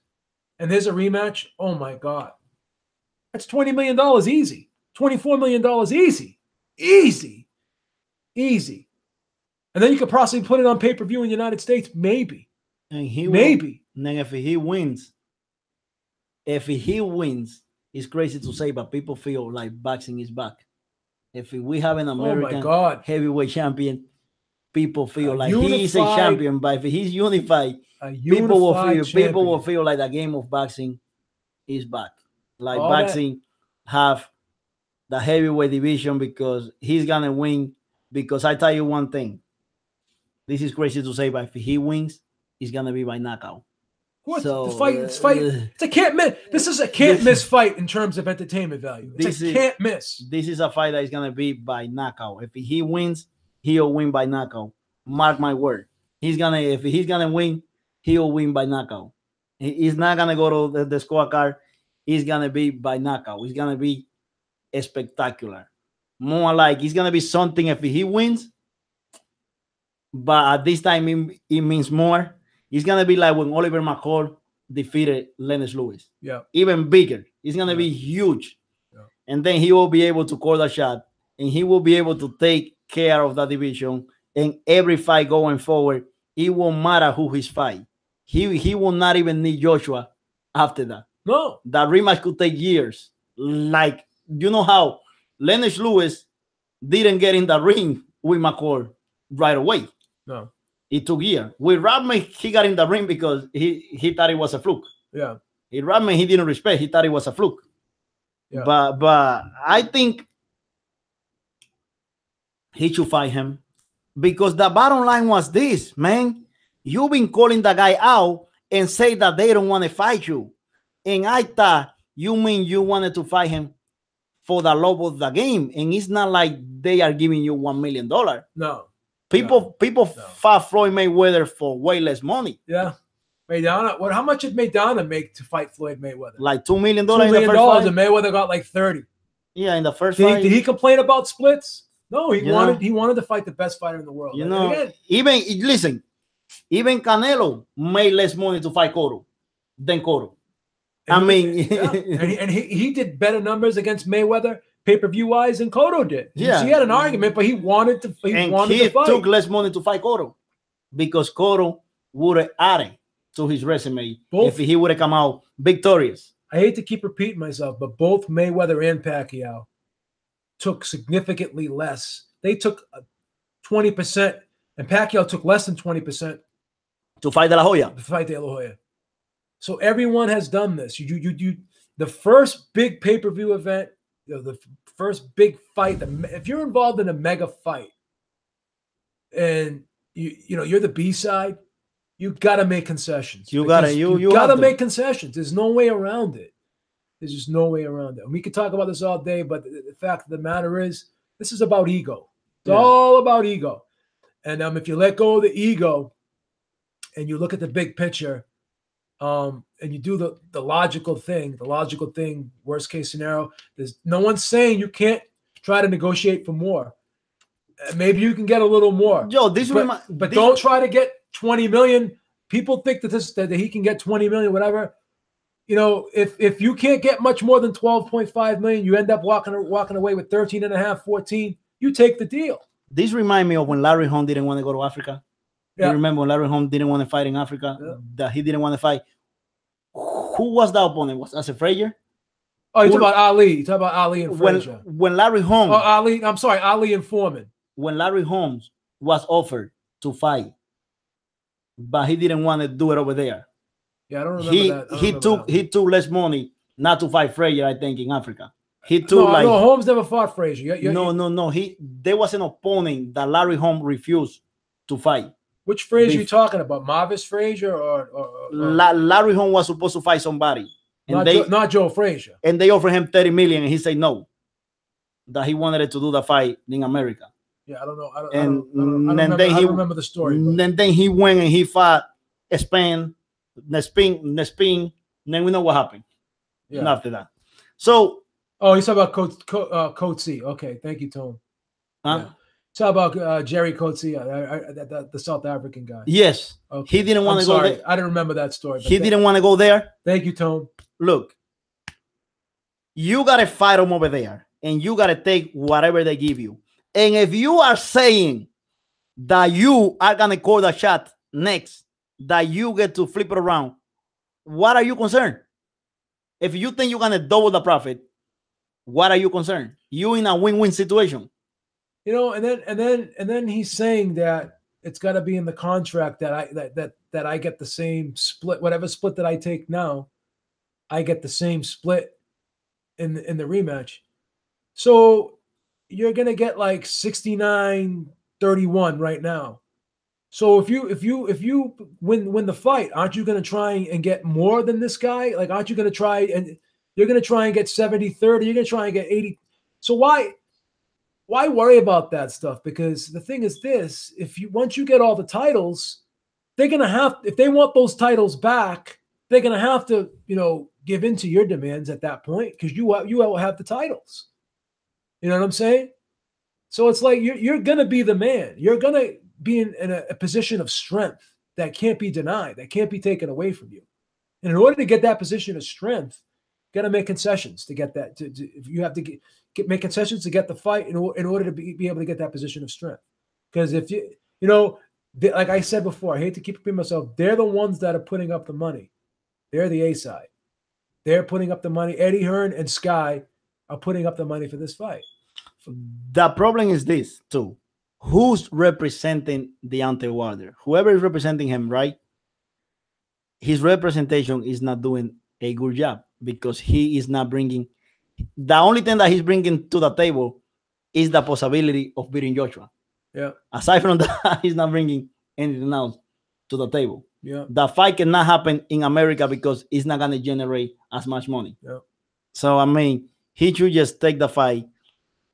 and there's a rematch, oh my God. That's $20 million easy. $24 million easy. Easy. And then you could possibly put it on pay-per-view in the United States. Maybe. And then if he wins, it's crazy to say, but people feel like boxing is back. If we have an American heavyweight champion, people feel like he is a champion. But if he's unified, people will feel like the game of boxing is back. Like boxing have the heavyweight division because he's gonna win. Because I tell you one thing, this is crazy to say, but if he wins, it's gonna be by knockout. What so, the fight? It's a can't miss. This is a can't miss fight in terms of entertainment value. Can't miss. This is a fight that is gonna be by knockout. If he wins, he'll win by knockout. Mark my word. If he's gonna win, he'll win by knockout. He's not gonna go to the scorecard. He's gonna be by knockout. It's gonna be spectacular. More like it's gonna be something if he wins. But at this time, it means more. It's going to be like when Oliver McCall defeated Lennox Lewis. Yeah. Even bigger. It's going to be huge. Yeah. And then he will be able to call the shot. And he will be able to take care of that division. And every fight going forward, it won't matter who his fight. He will not even need Joshua after that. No. That rematch could take years. Like, you know how Lennox Lewis didn't get in the ring with McCall right away. No. It took years. With Rodman, he got in the ring because he thought it was a fluke. Yeah. In Rodman, he didn't respect. He thought it was a fluke. Yeah. But I think he should fight him because the bottom line was this, man. You've been calling the guy out and say that they don't want to fight you. And I thought you mean you wanted to fight him for the love of the game. And it's not like they are giving you $1 million. No. People fought Floyd Mayweather for way less money. Yeah. Maidana, how much did Maidana make to fight Floyd Mayweather? Like $2 million. $2 million, and Mayweather got like 30. Yeah, in the first fight. Did he complain about splits? No, he wanted to fight the best fighter in the world. You know, even Canelo made less money to fight Cotto than Cotto. And he did better numbers against Mayweather pay-per-view wise than Cotto did. Yeah, so he had an argument, but he wanted to fight. Took less money to fight Cotto because Cotto would have added to his resume if he would have come out victorious. I hate to keep repeating myself, but both Mayweather and Pacquiao took significantly less. They took 20%, and Pacquiao took less than 20% to fight De La Hoya. So everyone has done this. You the first big pay-per-view event, the first big fight. If you're involved in a mega fight, and you're the B side, you got to make concessions. You got to make concessions. There's no way around it. There's just no way around it. And we could talk about this all day, but the fact of the matter is, this is about ego. It's all about ego. And if you let go of the ego and you look at the big picture, and you do the logical thing, worst case scenario, there's no one's saying you can't try to negotiate for more. Maybe you can get a little more. Yo, but don't try to get 20 million. People think that he can get 20 million, whatever. You know, if you can't get much more than 12.5 million, you end up walking away with 13 and a half, 14. You take the deal. This reminds me of when Larry Holmes didn't want to go to Africa. Yeah. You remember when Larry Holmes didn't want to fight in Africa? Yeah. That he didn't want to fight. Who was the opponent? Was that Frazier? Oh, you talking about Ali. You talking about Ali and Frazier. When Larry Holmes. Oh, Ali. I'm sorry, Ali and Foreman. When Larry Holmes was offered to fight, but he didn't want to do it over there. Yeah, I don't remember that. He took less money not to fight Frazier, I think, in Africa. He took no, Holmes never fought Frazier. No. There was an opponent that Larry Holmes refused to fight. Which Frazier you talking about? Marvis Frazier or Larry Holmes was supposed to fight somebody. And not Joe Frazier. And they offered him 30 million and he said no. That he wanted to do the fight in America. Yeah, I don't know. I don't remember the story. And then he went and he fought Spain, Nespin. Then we know what happened. Yeah. After that. So he's talking about Coetzee. Okay, thank you, Tom. Yeah. Talk about Jerry Coetzee, the South African guy. Yes. Okay. He didn't want to go there. I didn't remember that story. He didn't want to go there. Thank you, Tom. Look, you got to fight them over there, and you got to take whatever they give you. And if you are saying that you are going to call the shot next, that you get to flip it around, what are you concerned? If you think you're going to double the profit, what are you concerned? You in a win-win situation. You know, and then he's saying that it's got to be in the contract that I get the same split, whatever split that I take now, I get the same split in the rematch. So you're gonna get like 69-31 right now. So if you win the fight, aren't you gonna try and get more than this guy? Like, aren't you gonna try and you're gonna try and get 70-30? You're gonna try and get 80. So why worry about that stuff? Because the thing is this: once you get all the titles, they're gonna have, if they want those titles back, they're gonna have to, give in to your demands at that point, because you will have the titles. You know what I'm saying? So it's like you're gonna be the man. You're gonna be in a position of strength that can't be denied, that can't be taken away from you. And in order to get that position of strength, you got to make concessions to get that. You have to make concessions to get the fight in order to be able to get that position of strength. Because if like I said before, I hate to keep repeating myself, they're the ones that are putting up the money. They're the A side. They're putting up the money. Eddie Hearn and Sky are putting up the money for this fight. The problem is this too. Who's representing Deontay Wilder? Whoever is representing him, right? His representation is not doing a good job, because he is not bringing. The only thing that he's bringing to the table is the possibility of beating Joshua. Yeah. Aside from that, he's not bringing anything else to the table. Yeah. The fight cannot happen in America because it's not going to generate as much money. Yeah. So, I mean, he should just take the fight.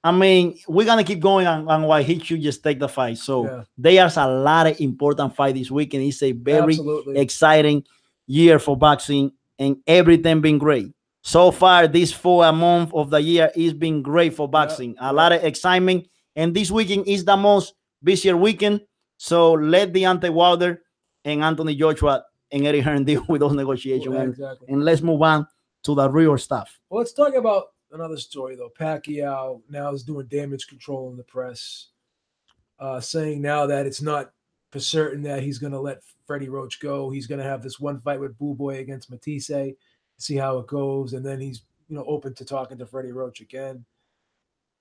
I mean, we're going to keep going on why he should just take the fight. So, there's a lot of important fight this weekend. It's a very exciting year for boxing, and everything been great. So far, this 4 month of the year is been great for boxing. A lot of excitement. And this weekend is the most busier weekend. So let Deontay Wilder and Anthony Joshua and Eddie Hearn deal with those negotiations. And let's move on to the real stuff. Well, let's talk about another story, though. Pacquiao now is doing damage control in the press, saying now that it's not for certain that he's going to let Freddie Roach go. He's going to have this one fight with Boo Boy against Matisse, see how it goes, and then he's open to talking to Freddie Roach again.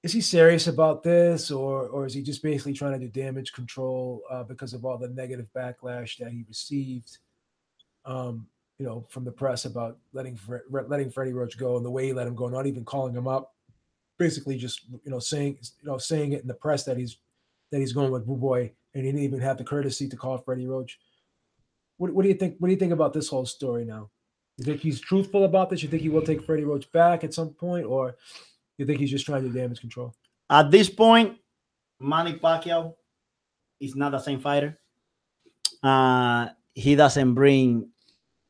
Is he serious about this, or is he just basically trying to do damage control because of all the negative backlash that he received, from the press about letting Freddie Roach go, and the way he let him go, not even calling him up, basically just saying it in the press that he's going with Boo Boy, and he didn't even have the courtesy to call Freddie Roach. What do you think? What do you think about this whole story now? You think he's truthful about this? You think he will take Freddie Roach back at some point, or you think he's just trying to do damage control? At this point, Manny Pacquiao is not the same fighter. He doesn't bring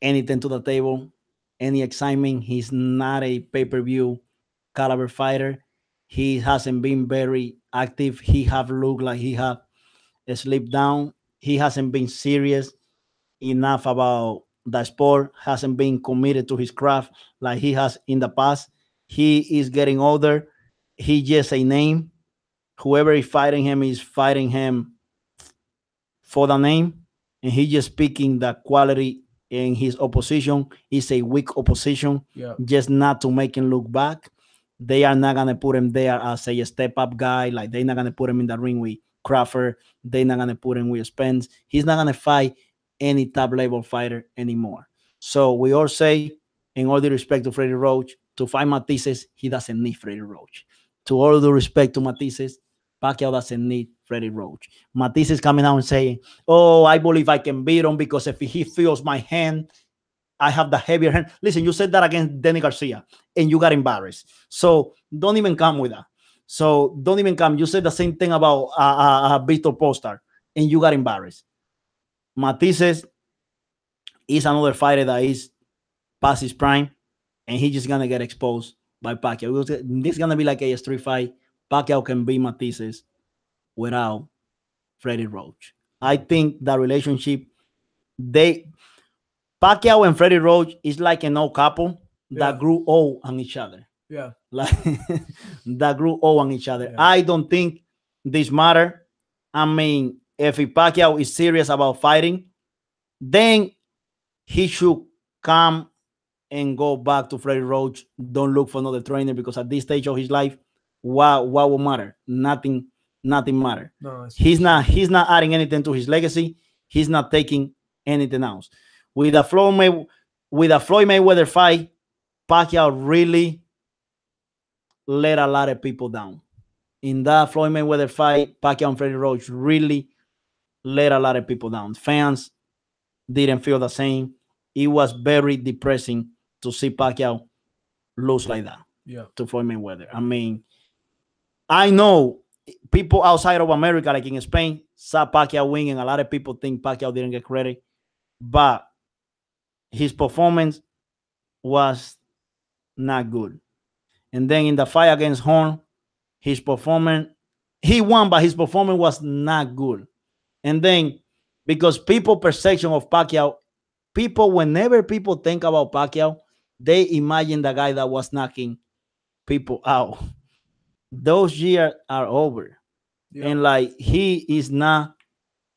anything to the table, any excitement. He's not a pay-per-view caliber fighter. He hasn't been very active. He have looked like he have slipped down. He hasn't been serious enough about the sport, hasn't been committed to his craft like he has in the past. He is getting older. He just a name. Whoever is fighting him is fighting him for the name, and he just picking the quality in his opposition. Is a weak opposition, just not to make him look back. They are not gonna put him there as a step up guy. Like they're not gonna put him in the ring with Crawford. They're not gonna put him with Spence. He's not gonna fight any top level fighter anymore. So we all say, in all due respect to Freddie Roach, to fight Matisse, he doesn't need Freddie Roach. To all due respect to Matisse, Pacquiao doesn't need Freddie Roach. Matisse is coming out and saying, "Oh, I believe I can beat him because if he feels my hand, I have the heavier hand." Listen, you said that against Danny Garcia and you got embarrassed. So don't even come with that. So don't even come. You said the same thing about Victor Postar and you got embarrassed. Matisse is another fighter that is past his prime and he's just going to get exposed by Pacquiao. This is going to be like a street fight. Pacquiao can beat Matisse without Freddie Roach. I think the relationship, Pacquiao and Freddie Roach is like an old couple that grew old on each other. Yeah. Like that grew old on each other. Yeah. I don't think this matter. I mean, if Pacquiao is serious about fighting, then he should come and go back to Freddie Roach. Don't look for another trainer because at this stage of his life, what will matter? Nothing matter. No, he's not adding anything to his legacy. He's not taking anything else. With a Floyd Mayweather fight, Pacquiao really let a lot of people down. In that Floyd Mayweather fight, Pacquiao and Freddie Roach really let a lot of people down. Fans didn't feel the same. It was very depressing to see Pacquiao lose like that to Floyd Mayweather. I mean, I know people outside of America, like in Spain, saw Pacquiao win, and a lot of people think Pacquiao didn't get credit. But his performance was not good. And then in the fight against Horn, his performance, he won, but his performance was not good. And then because people perception of Pacquiao, whenever people think about Pacquiao, they imagine the guy that was knocking people out. Those years are over. And like he is not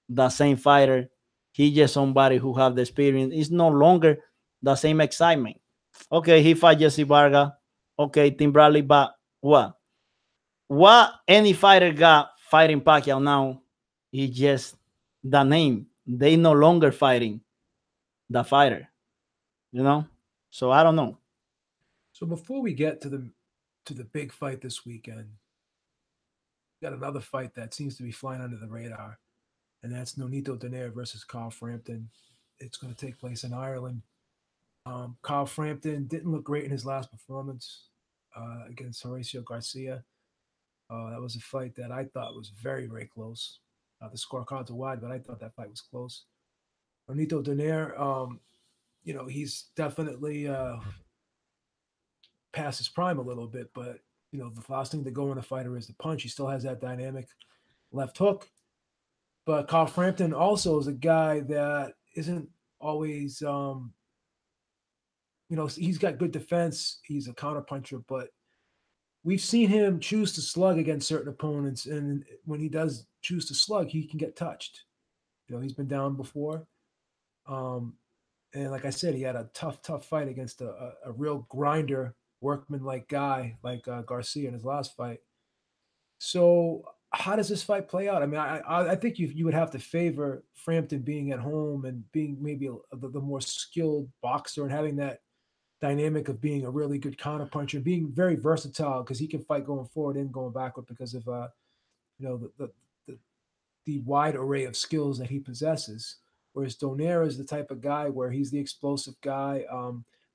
the same fighter. He's just somebody who have the experience. It's no longer the same excitement. Okay, he fought Jessie Vargas. Okay, Tim Bradley, but what? What any fighter got fighting Pacquiao now is just the name. They no longer fighting the fighter, you know? So I don't know. So before we get to the big fight this weekend, we got another fight that seems to be flying under the radar, and that's Nonito Donaire versus Carl Frampton. It's going to take place in Ireland. Carl Frampton didn't look great in his last performance against Horacio Garcia. That was a fight that I thought was very, very close. The scorecards are wide, but I thought that fight was close. Nonito Donaire, he's definitely past his prime a little bit, but the last thing to go in a fighter is the punch. He still has that dynamic left hook. But Carl Frampton also is a guy that isn't always, he's got good defense. He's a counterpuncher, but we've seen him choose to slug against certain opponents, and when he does choose to slug, he can get touched. He's been down before. And like I said, he had a tough fight against a real grinder, workman-like guy like Garcia in his last fight. So how does this fight play out? I mean, I think you would have to favor Frampton being at home and being maybe the more skilled boxer and having that dynamic of being a really good counterpuncher, being very versatile because he can fight going forward and going backward because of the wide array of skills that he possesses. Whereas Donaire is the type of guy where he's the explosive guy.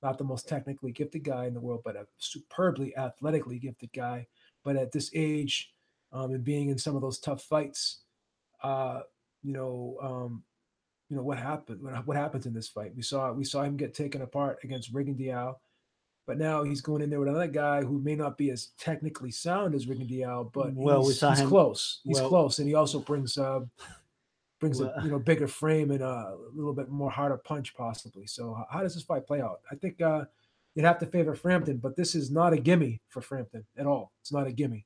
not the most technically gifted guy in the world, but a superbly athletically gifted guy. But at this age, and being in some of those tough fights, uh, you know, what happened? What happens in this fight? We saw him get taken apart against Rigondeaux, but now he's going in there with another guy who may not be as technically sound as Rigondeaux, but he's close. He's close, and he also brings a bigger frame and a little bit more harder punch possibly. So how does this fight play out? I think you'd have to favor Frampton, but this is not a gimme for Frampton at all. It's not a gimme.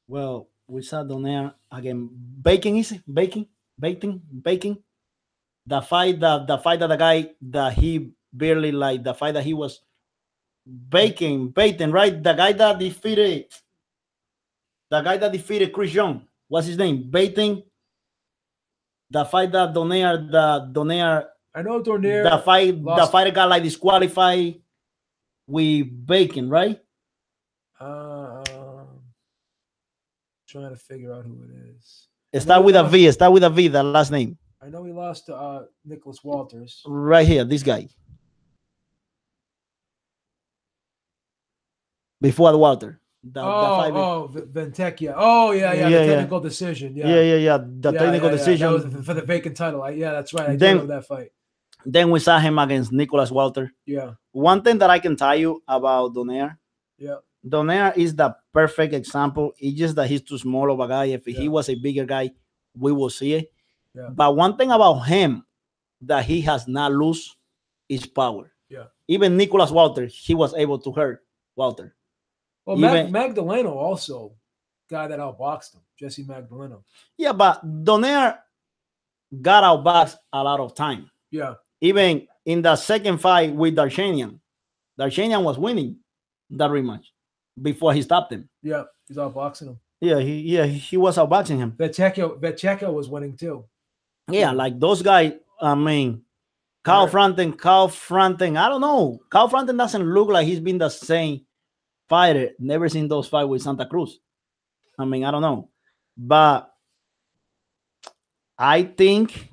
Well, we saw Donaire again. Baking. The fight that the guy that he barely like, the fight that he was baiting, right? The guy that defeated Chris Young. What's his name? Baiting. The fight that Donaire. I know Donaire. The fight got like disqualified with Bacon, right? Trying to figure out who it is. Start with a V. The last name. I know he lost to Nicholas Walters. Right here, this guy. Before the Walter. Ventecchia. Oh, yeah. The technical decision. Yeah. The technical decision. That was for the vacant title. That's right. I did know that fight. Then we saw him against Nicholas Walter. Yeah. One thing that I can tell you about Donaire. Yeah. Donaire is the perfect example. It's just that he's too small of a guy. If he was a bigger guy, we will see it. Yeah. But one thing about him that he has not lost is power. Yeah. Even Nicholas Walter, he was able to hurt Walter. Well, Magdaleno also, guy that outboxed him, Jessie Magdaleno. Yeah, but Donaire got outboxed a lot of time. Yeah. Even in the second fight with Darshanian was winning that rematch before he stopped him. Yeah, he's outboxing him. Yeah, he was outboxing him. Vecchio was winning too. Yeah, like those guys. I mean, Carl Frampton. I don't know. Carl Frampton doesn't look like he's been the same fighter. Never seen those fights with Santa Cruz. I mean, I don't know, but I think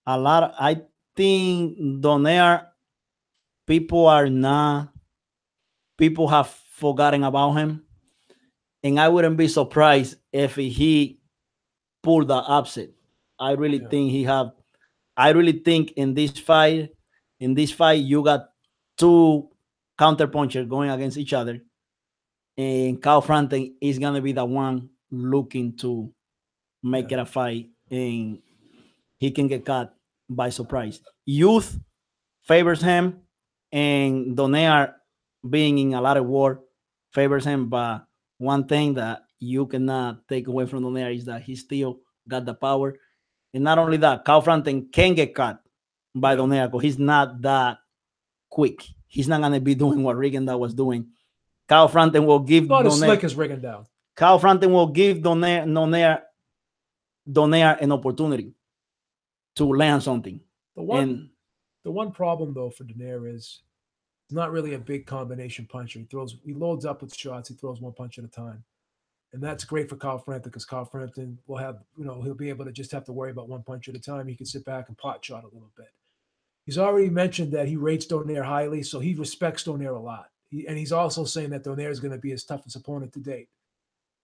Donaire, people have forgotten about him, and I wouldn't be surprised if he pulled the upset. I really think in this fight, you got two counterpunchers going against each other, and Carl Frampton is gonna be the one looking to make it a fight, and he can get caught by surprise. Youth favors him, and Donaire being in a lot of war favors him. But one thing that you cannot take away from Donaire is that he still got the power. And not only that, Carl Frampton can get caught by Donaire because he's not that quick. He's not going to be doing what Rigondeaux was doing. Carl Frampton will give not as slick as Rigondeaux. Carl Frampton will give Donaire an opportunity to land something. The one problem though for Donaire is he's not really a big combination puncher. He loads up with shots. He throws one punch at a time. And that's great for Carl Frampton because Carl Frampton will have, he'll be able to just have to worry about one punch at a time. He can sit back and pot shot a little bit. He's already mentioned that he rates Donaire highly, so he respects Donaire a lot. And he's also saying that Donaire is going to be his toughest opponent to date.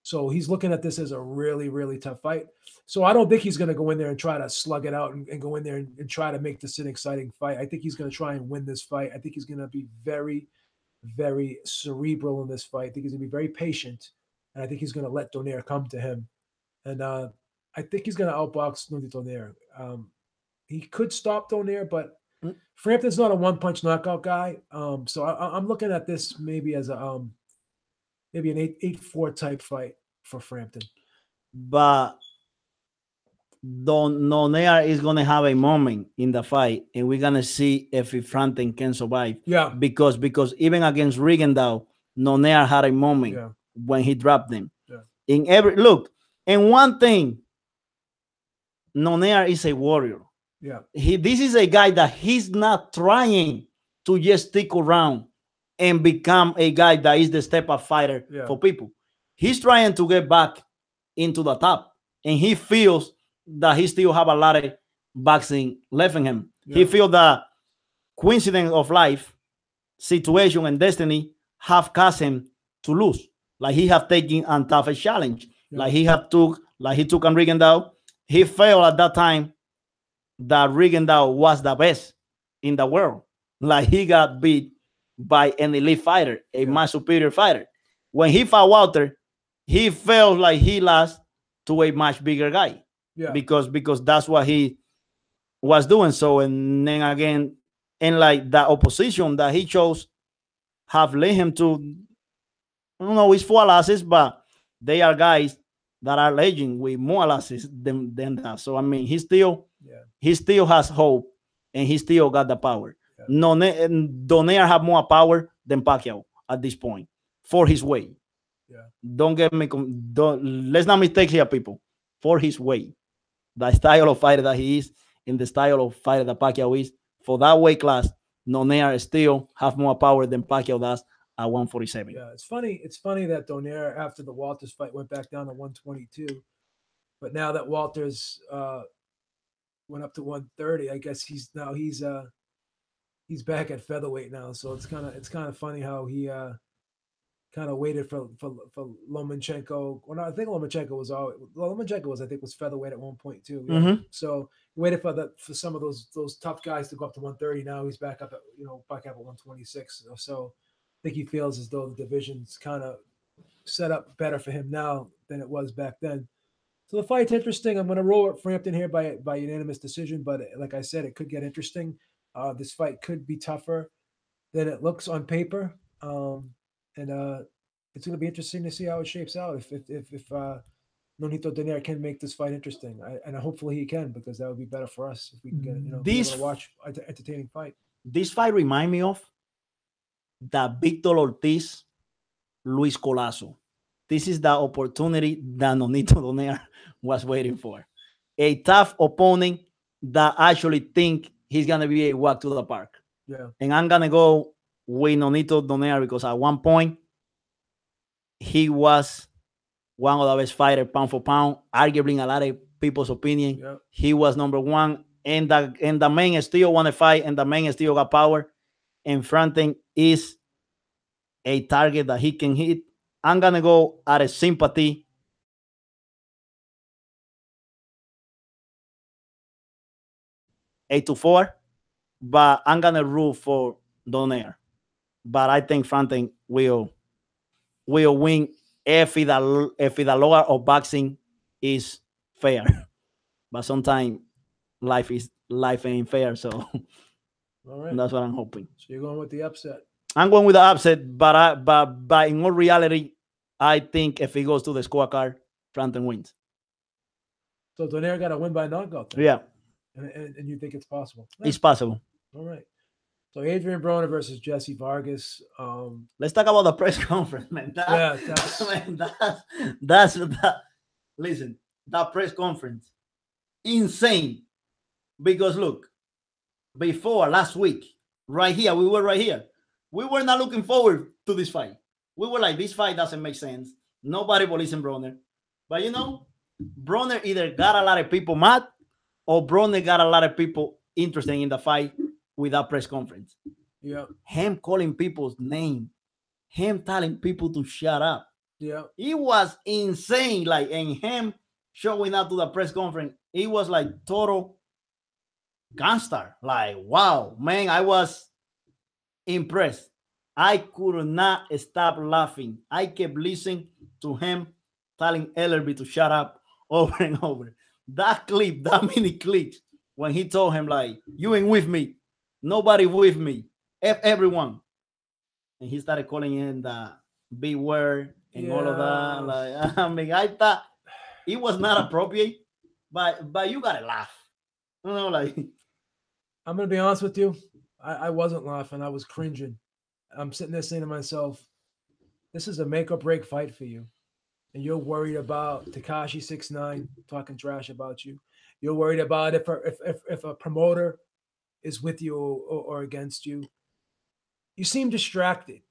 So he's looking at this as a really, really tough fight. So I don't think he's going to go in there and try to slug it out and go in there and try to make this an exciting fight. I think he's going to try and win this fight. I think he's going to be very, very cerebral in this fight. I think he's going to be very patient. And I think he's going to let Donaire come to him. And I think he's going to outbox Nudi Donaire. He could stop Donaire, but Frampton's not a one-punch knockout guy. So I'm looking at this maybe as maybe an 8-4 type fight for Frampton. But Donaire is going to have a moment in the fight, and we're going to see if Frampton can survive. Yeah. Because even against Rigondeaux, Donaire had a moment. Yeah. When he dropped him. Yeah. And one thing, Donaire is a warrior. Yeah. This is a guy that he's not trying to just stick around and become a guy that is the step-up fighter for people. He's trying to get back into the top, and he feels that he still have a lot of boxing left in him. Yeah. He feels that coincidence of life, situation, and destiny have caused him to lose. Like he have taken a tougher challenge. Yeah. Like he took on Rigondeaux. He failed at that time that Rigondeaux was the best in the world. Like he got beat by an elite fighter, a much superior fighter. When he fought Walter, he felt like he lost to a much bigger guy. Yeah. Because that's what he was doing. So and then again, and like the opposition that he chose have led him to, I don't know, it's 4 losses, but they are guys that are legend with more losses than that. So I mean, he still has hope, and he still got the power. Yeah. Donaire have more power than Pacquiao at this point for his weight. Yeah. Let's not mistake here, people. For his weight, the style of fighter that he is, and the style of fighter that Pacquiao is, for that weight class, Donaire still have more power than Pacquiao does at 147. Yeah, it's funny. It's funny that Donaire, after the Walters fight, went back down to 122, but now that Walters went up to 130, I guess he's back at featherweight now. So it's kind of funny how he kind of waited for Lomachenko. Well, no, I think Lomachenko was I think was featherweight at one point too. Yeah. Mm-hmm. So he waited for some of those tough guys to go up to 130. Now he's back up at 126. So I think he feels as though the division's kind of set up better for him now than it was back then. So the fight's interesting. I'm going to roll at Frampton here by unanimous decision, but like I said, it could get interesting. This fight could be tougher than it looks on paper, and it's going to be interesting to see how it shapes out. If Nonito Donaire can make this fight interesting, and hopefully he can, because that would be better for us if we can get be able to watch an entertaining fight. This fight remind me of the Victor Ortiz Luis Colazo. This is the opportunity that Nonito Donaire was waiting for. A tough opponent that actually think he's gonna be a walk to the park. Yeah. And I'm gonna go with Nonito Donaire because at one point he was one of the best fighters pound for pound, arguably in a lot of people's opinion. Yeah. He was number one, and the man still want to fight, and the man still got power. And Frampton is a target that he can hit. I'm gonna go at a sympathy. Eight to 4, but I'm gonna root for Donaire. But I think Frampton will win if the law of boxing is fair. But sometimes life ain't fair, so all right, that's what I'm hoping. So you're going with the upset. I'm going with the upset, but in all reality, I think if he goes to the scorecard, Frampton wins. So Donaire got to win by knockout then. Yeah. And you think it's possible? It's possible. All right. So Adrien Broner versus Jessie Vargas. Let's talk about the press conference, man. Listen, that press conference, insane. Because look, before last week, we were right here. We were not looking forward to this fight. We were like, this fight doesn't make sense. Nobody believes in Broner. But Broner either got a lot of people mad, or Broner got a lot of people interested in the fight with that press conference. Yeah. Him calling people's name. Him telling people to shut up. Yeah. It was insane. And him showing up to the press conference, it was like total gangster. Wow, man, I was impressed. I could not stop laughing. I kept listening to him telling Ellerby to shut up over and over. That clip, that many clicks, when he told him, you ain't with me. Nobody with me. Everyone. And he started calling in the B word and all of that. I thought it was not appropriate, but you gotta laugh. I'm gonna be honest with you. I wasn't laughing. I was cringing. I'm sitting there saying to myself, this is a make or break fight for you. And you're worried about Tekashi 6ix9ine talking trash about you. You're worried about if a promoter is with you or against you. You seem distracted,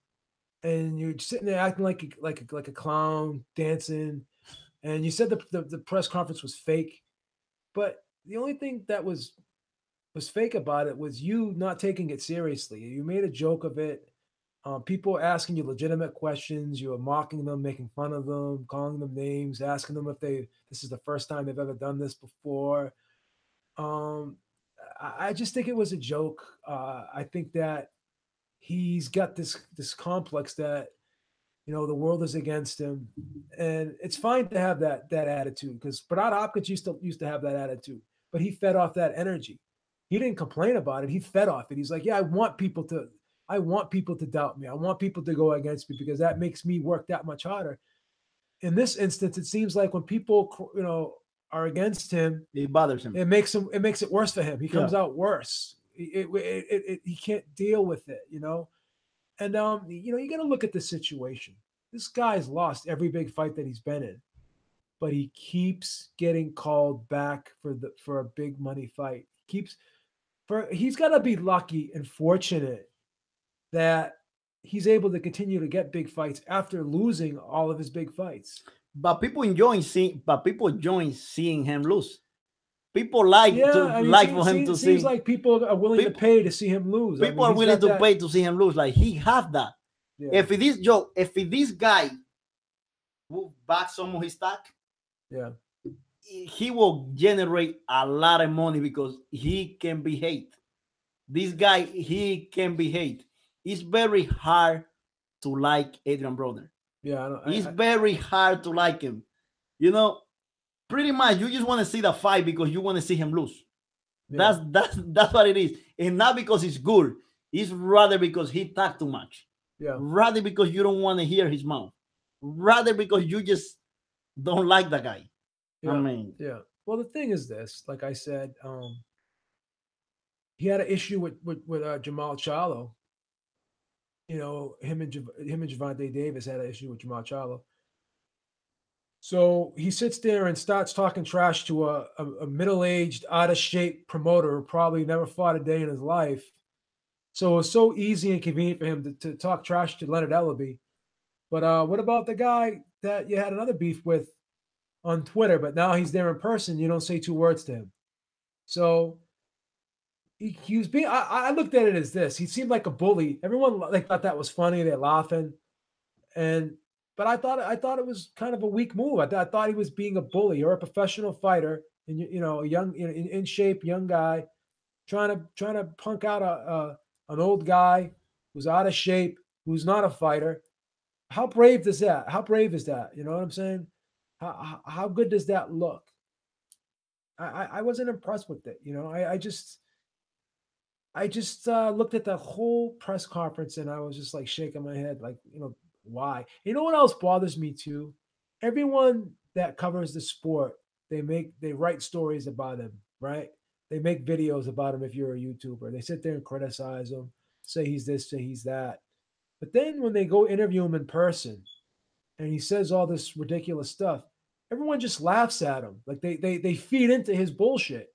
and you're sitting there acting like a clown, dancing. And you said the press conference was fake, but the only thing that was was fake about it was you not taking it seriously. You made a joke of it. People asking you legitimate questions. You were mocking them, making fun of them, calling them names, asking them if this is the first time they've ever done this before. Um, I just think it was a joke. I think that he's got this complex that the world is against him, and it's fine to have that attitude because Bernard Hopkins used to have that attitude, but he fed off that energy. He didn't complain about it. He fed off it. He's like, yeah, I want people to doubt me. I want people to go against me because that makes me work that much harder. In this instance, it seems like when people are against him, It bothers him. it makes it worse for him. He Yeah. comes out worse. He can't deal with it. And you got to look at the situation. This guy's lost every big fight that he's been in, but he keeps getting called back for a big money fight. He's got to be lucky and fortunate that he's able to continue to get big fights after losing all of his big fights. But people enjoy seeing him lose. People like Yeah, to I mean, like for him to seems see. like people are willing to People, pay to see him lose. I people mean, are he's willing got to that. pay to see him lose. Like he has that. Yeah, If this guy will back some of his stock, yeah, he will generate a lot of money because he can be hate. This guy, he can be hate. It's very hard to like Adrian Broner. yeah. I, don't- It's I very hard to like him. You know, pretty much you just want to see the fight because you want to see him lose. yeah, That's what it is, and not because it's good. It's rather because he talked too much. yeah, Rather because you don't want to hear his mouth. Rather because you just don't like the guy. I yeah, mean, yeah. Well, the thing is this. Like I said, he had an issue with Jamal Charlo. Him and Javante Davis had an issue with Jamal Charlo. So he sits there and starts talking trash to a middle-aged, out of shape promoter who probably never fought a day in his life. So it was so easy and convenient for him to talk trash to Leonard Ellaby. But what about the guy that you had another beef with on Twitter, but now he's there in person? You don't say two words to him. So he was being. I looked at it as this. He seemed like a bully. Everyone thought that was funny. They're laughing, and but I thought it was kind of a weak move. I thought he was being a bully. You're a professional fighter, and a young, in shape young guy trying to punk out an old guy who's out of shape, who's not a fighter. How brave is that? How brave is that? You know what I'm saying? How good does that look? I wasn't impressed with it. I just looked at the whole press conference and I was just like shaking my head, like, why? You know what else bothers me too? Everyone that covers the sport, they write stories about him, right? They make videos about him if you're a YouTuber. They sit there and criticize him, say he's this, say he's that. But then when they go interview him in person and he says all this ridiculous stuff, everyone just laughs at him. Like they feed into his bullshit.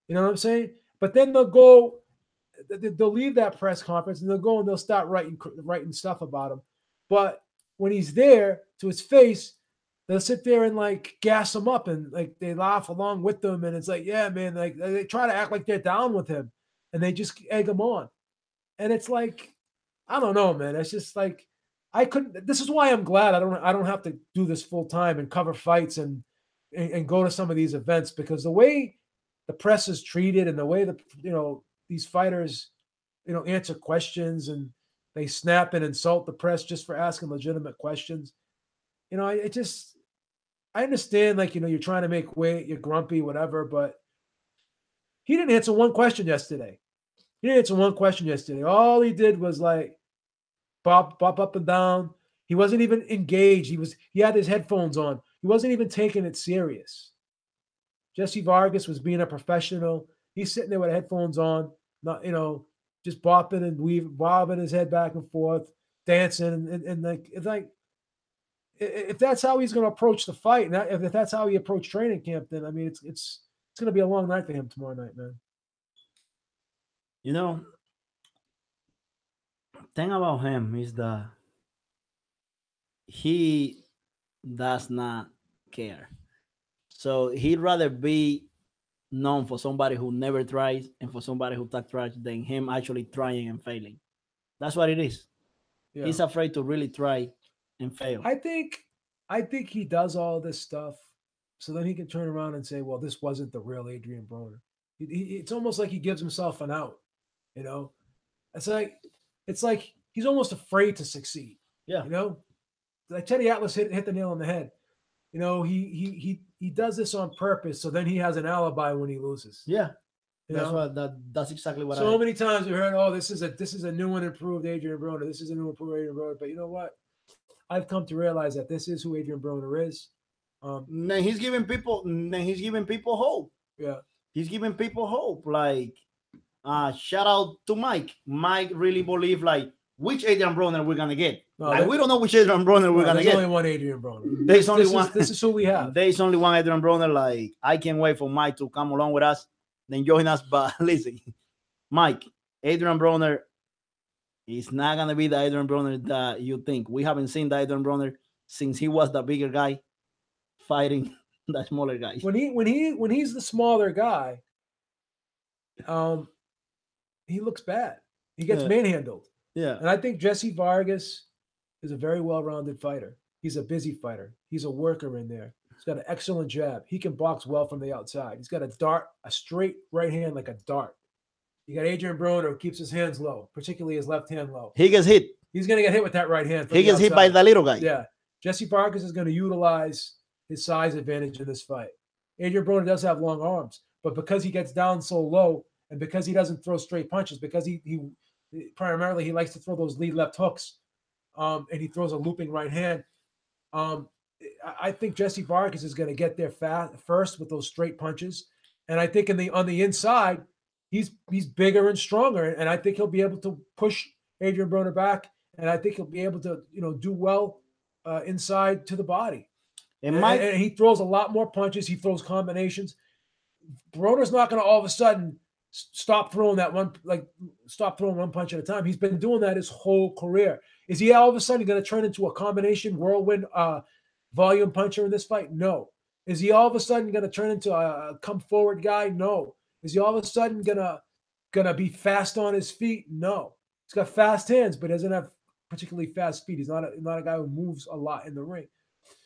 You know what I'm saying? But then they'll leave that press conference and they'll go and they'll start writing stuff about him. But when he's there to his face, they'll sit there and like gas him up and like they laugh along with them. And it's like, yeah, man, like they try to act like they're down with him and they just egg him on. And it's like, I don't know, man. It's just like I couldn't. This is why I'm glad I don't have to do this full time and cover fights and go to some of these events because the way the press is treated and the way these fighters answer questions and they snap and insult the press just for asking legitimate questions. It just I understand like you're trying to make weight, you're grumpy, whatever, but he didn't answer one question yesterday. He didn't answer one question yesterday. All he did was like bop up and down. He wasn't even engaged. He had his headphones on. He wasn't even taking it serious. Jesse Vargas was being a professional. He's sitting there with headphones on, not just bopping and bobbing his head back and forth, dancing, and like it's like if that's how he's going to approach the fight, and if that's how he approached training camp, then I mean it's going to be a long night for him tomorrow night, man. you know, thing about him is that he does not care. So he'd rather be known for somebody who never tries and for somebody who talk trash than him actually trying and failing. That's what it is. Yeah. He's afraid to really try and fail. I think he does all this stuff so then he can turn around and say, "Well, this wasn't the real Adrien Broner." It's almost like he gives himself an out. You know, it's like he's almost afraid to succeed. Yeah. You know, like Teddy Atlas hit the nail on the head. You know, he does this on purpose, so then he has an alibi when he loses. Yeah. You That's know? what that's exactly what So many times we heard, "Oh, this is a new and improved Adrien Broner. This is a new and improved Adrien Broner." But you know what? I've come to realize that this is who Adrien Broner is. Then he's giving people hope. Yeah. He's giving people hope. Like, shout out to Mike. Mike really believe like which Adrien Broner we're gonna get. No, like we don't know which Adrien Broner we're gonna there's get. only one Adrien Broner. There's only one. This is who we have. There's only one Adrien Broner. Like, I can't wait for Mike to come along with us, then join us. But listen, Mike, Adrien Broner is not gonna be the Adrien Broner that you think. We haven't seen the Adrien Broner since he was the bigger guy fighting the smaller guys. When he's the smaller guy, he looks bad. He gets manhandled. Yeah. And I think Jessie Vargas is a very well-rounded fighter. He's a busy fighter. He's a worker in there. He's got an excellent jab. He can box well from the outside. He's got a straight right hand like a dart. You got Adrien Broner who keeps his hands low, particularly his left hand low. He gets hit. He's going to get hit with that right hand. He gets hit by the little guy. Yeah. Jessie Vargas is going to utilize his size advantage in this fight. Adrien Broner does have long arms, but because he gets down so low and because he doesn't throw straight punches, because he primarily he likes to throw those lead left hooks, and he throws a looping right hand. I think Jessie Vargas is going to get there first with those straight punches, and I think on the inside he's bigger and stronger, and I think he'll be able to push Adrien Broner back, and I think he'll be able to do well inside to the body. And he throws a lot more punches. He throws combinations. Broner's not going to all of a sudden stop throwing one punch at a time. He's been doing that his whole career. Is he all of a sudden going to turn into a combination whirlwind volume puncher in this fight? No. Is he all of a sudden going to turn into a come forward guy? No. Is he all of a sudden gonna be fast on his feet? No. He's got fast hands, but doesn't have particularly fast feet. He's not a guy who moves a lot in the ring.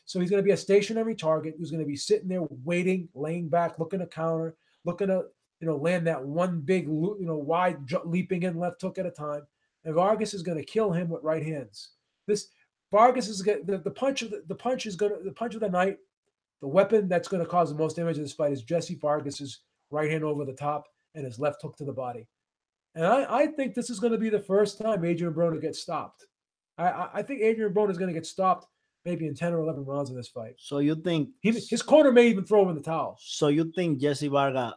So he's going to be a stationary target who's going to be sitting there waiting, laying back, looking to counter, looking to land that one big wide leaping in left hook at a time. And Vargas is going to kill him with right hands. This Vargas is the punch of the night. The weapon that's going to cause the most damage in this fight is Jessie Vargas's right hand over the top and his left hook to the body. And I think this is going to be the first time Adrien Broner gets stopped. I think Adrien Broner is going to get stopped maybe in 10 or 11 rounds in this fight. So you think his corner may even throw him in the towel? So you think Jessie Vargas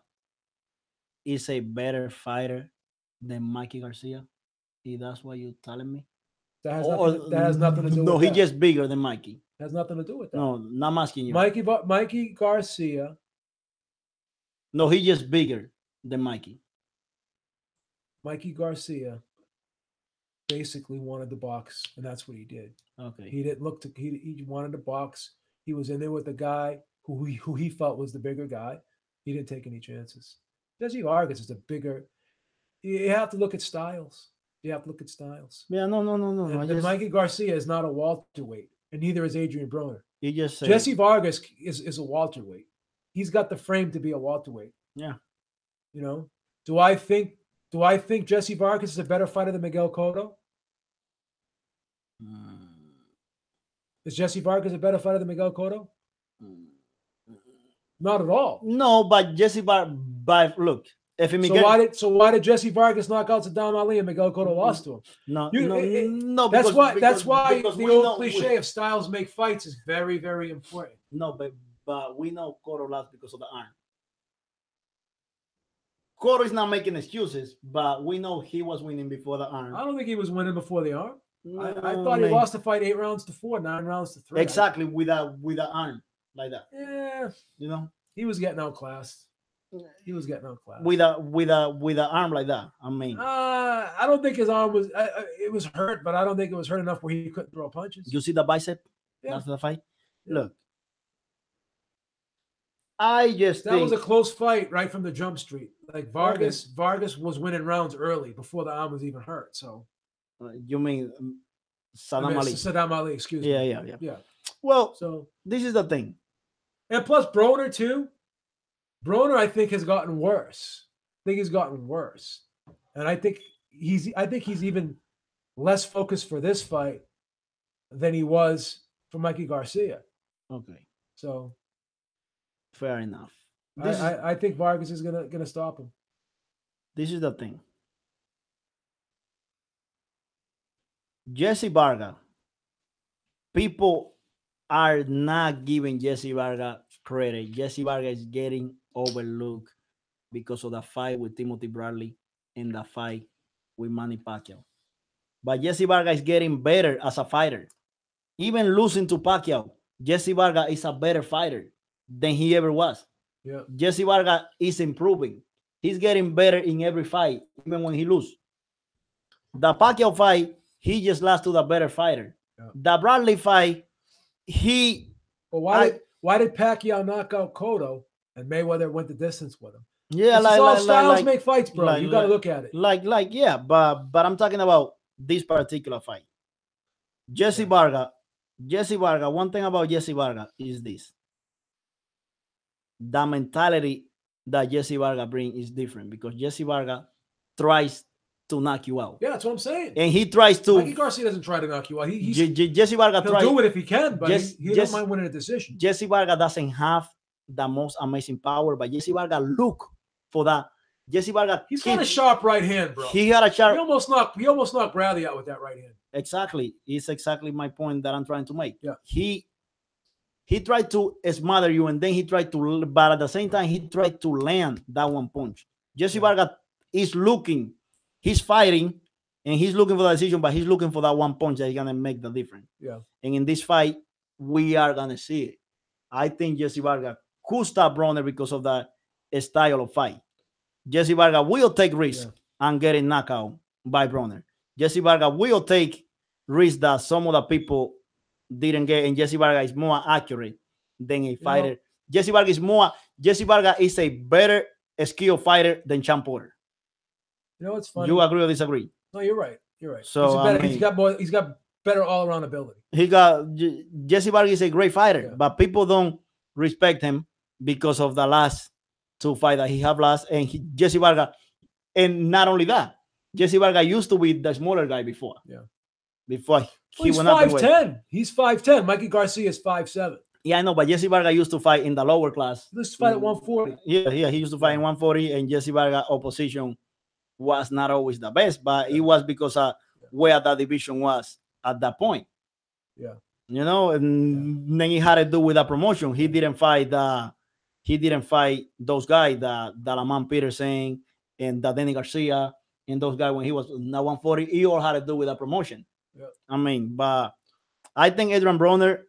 is a better fighter than Mikey Garcia? That's what you're telling me? That has nothing to do with No, he's just bigger than Mikey. That has nothing to do with that. No, not asking you. Mikey Garcia. No, he's just bigger than Mikey. Mikey Garcia basically wanted to box, and that's what he did. Okay. He didn't look to. He wanted to box. He was in there with the guy who he felt was the bigger guy. He didn't take any chances. Jessie Vargas is a bigger. You have to look at styles. Yeah, no. Mikey Garcia is not a welterweight, and neither is Adrien Broner. You just said Jessie Vargas is a welterweight. He's got the frame to be a welterweight. Yeah. Do I think Jessie Vargas is a better fighter than Miguel Cotto? Is Jessie Vargas a better fighter than Miguel Cotto? Not at all. No, but Jessie Vargas, look. Why did Jessie Vargas knock out Saddam Ali and Miguel Cotto lost to him? No. That's why the old cliche of styles make fights is very, very important. No, but we know Cotto lost because of the arm. Cotto is not making excuses, but we know he was winning before the arm. I don't think he was winning before the arm. No, I thought he lost the fight 8 rounds to 4, 9 rounds to 3. Exactly, with the arm like that. Yeah, he was getting outclassed. With the arm like that. I mean, I don't think his arm was. It was hurt, but I don't think it was hurt enough where he couldn't throw punches. You see the bicep Yeah. after the fight? Yeah. Look, I just that think was a close fight right from the jump street. Like Vargas was winning rounds early before the arm was even hurt. So you mean Saddam Ali? Saddam Ali, excuse Yeah, me. yeah. Yeah. Well, So this is the thing. and plus Broner too. Broner, I think, has gotten worse. I think he's gotten worse. And I think he's even less focused for this fight than he was for Mikey Garcia. Okay, So fair enough. I think Vargas is gonna stop him. This is the thing. Jessie Vargas, people are not giving Jessie Vargas credit. Jessie Vargas is getting overlooked because of the fight with Timothy Bradley and the fight with Manny Pacquiao. But Jessie Vargas is getting better as a fighter. Even losing to Pacquiao, Jessie Vargas is a better fighter than he ever was. Yeah. Jessie Vargas is improving. He's getting better in every fight, even when he loses. The Pacquiao fight, he just lost to the better fighter. Yeah. The Bradley fight, But why did Pacquiao knock out Cotto and Mayweather went the distance with him? Yeah, styles make fights, bro. You got to look at it. Yeah, but I'm talking about this particular fight. Jessie Vargas. One thing about Jessie Vargas is this: the mentality that Jessie Vargas brings is different because Jessie Vargas tries to knock you out. Yeah, that's what I'm saying. And he tries to. Mikey Garcia doesn't try to knock you out. Jessie Vargas he'll do it if he can, but he don't mind winning a decision. Jessie Vargas doesn't have the most amazing power, but Jessie Vargas look for that. Jessie Vargas, he's got a sharp right hand, bro. He got a sharp. He almost knocked Bradley out with that right hand. Exactly, it's exactly my point that I'm trying to make. Yeah, he tried to smother you, and then he tried to, but at the same time, he tried to land that one punch. Jessie Vargas is looking, he's fighting, and he's looking for the decision, but he's looking for that one punch that is gonna make the difference. Yeah, and in this fight, we are gonna see it. I think Jessie Vargas could stop Broner because of that style of fight. Jessie Vargas will take risk and get knocked out by Broner. Jessie Vargas will take risk that some of the people didn't get, and Jessie Vargas is more accurate than a fighter. Jessie Vargas is a better skill fighter than Champ Porter. You know what's funny? You agree or disagree? No, you're right. You're right. So he's got better all-around ability. Jessie Vargas is a great fighter, but people don't respect him because of the last two fights that he have lost. And Jessie Vargas, and not only that, Jessie Vargas used to be the smaller guy before. Yeah. Before he's 5'10". He's 5'10". Mikey Garcia is 5'7". Yeah, I know, but Jessie Vargas used to fight in the lower class. He used to fight at 140. Yeah, he used to fight in 140, and Jessie Vargas' opposition was not always the best, but it was because of where the division was at that point. Yeah. You know, and then it had to do with the promotion. He didn't fight those guys, the Lamont Peterson and the Danny Garcia and those guys when he was now 140. It all had to do with the promotion. Yeah. I mean, but I think Adrien Broner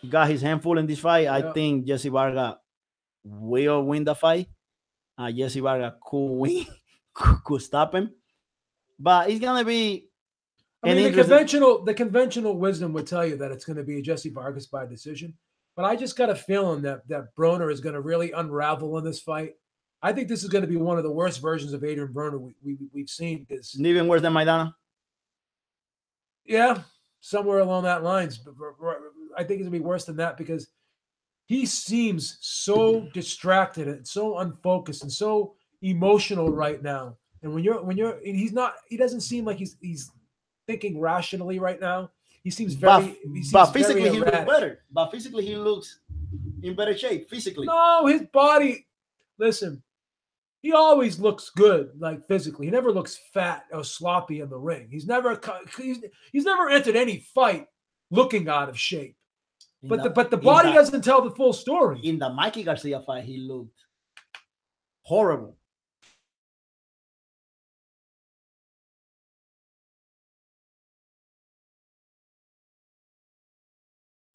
got his handful in this fight. I think Jessie Vargas will win the fight. Jessie Vargas could stop him, but it's gonna be. I mean, the conventional wisdom would tell you that it's going to be a Jessie Vargas by decision, but I just got a feeling that Broner is going to really unravel in this fight. I think this is going to be one of the worst versions of Adrien Broner we've seen. Even worse than Maidana? Yeah, somewhere along that lines. But I think it's going to be worse than that because he seems so distracted and so unfocused and so emotional right now. And he doesn't seem like he's thinking rationally right now. He seems physically he looks better. But physically he looks in better shape. Physically, no, his body. Listen, he always looks good, like physically. He never looks fat or sloppy in the ring. He's never entered any fight looking out of shape. But the body doesn't tell the full story. In the Mikey Garcia fight, he looked horrible.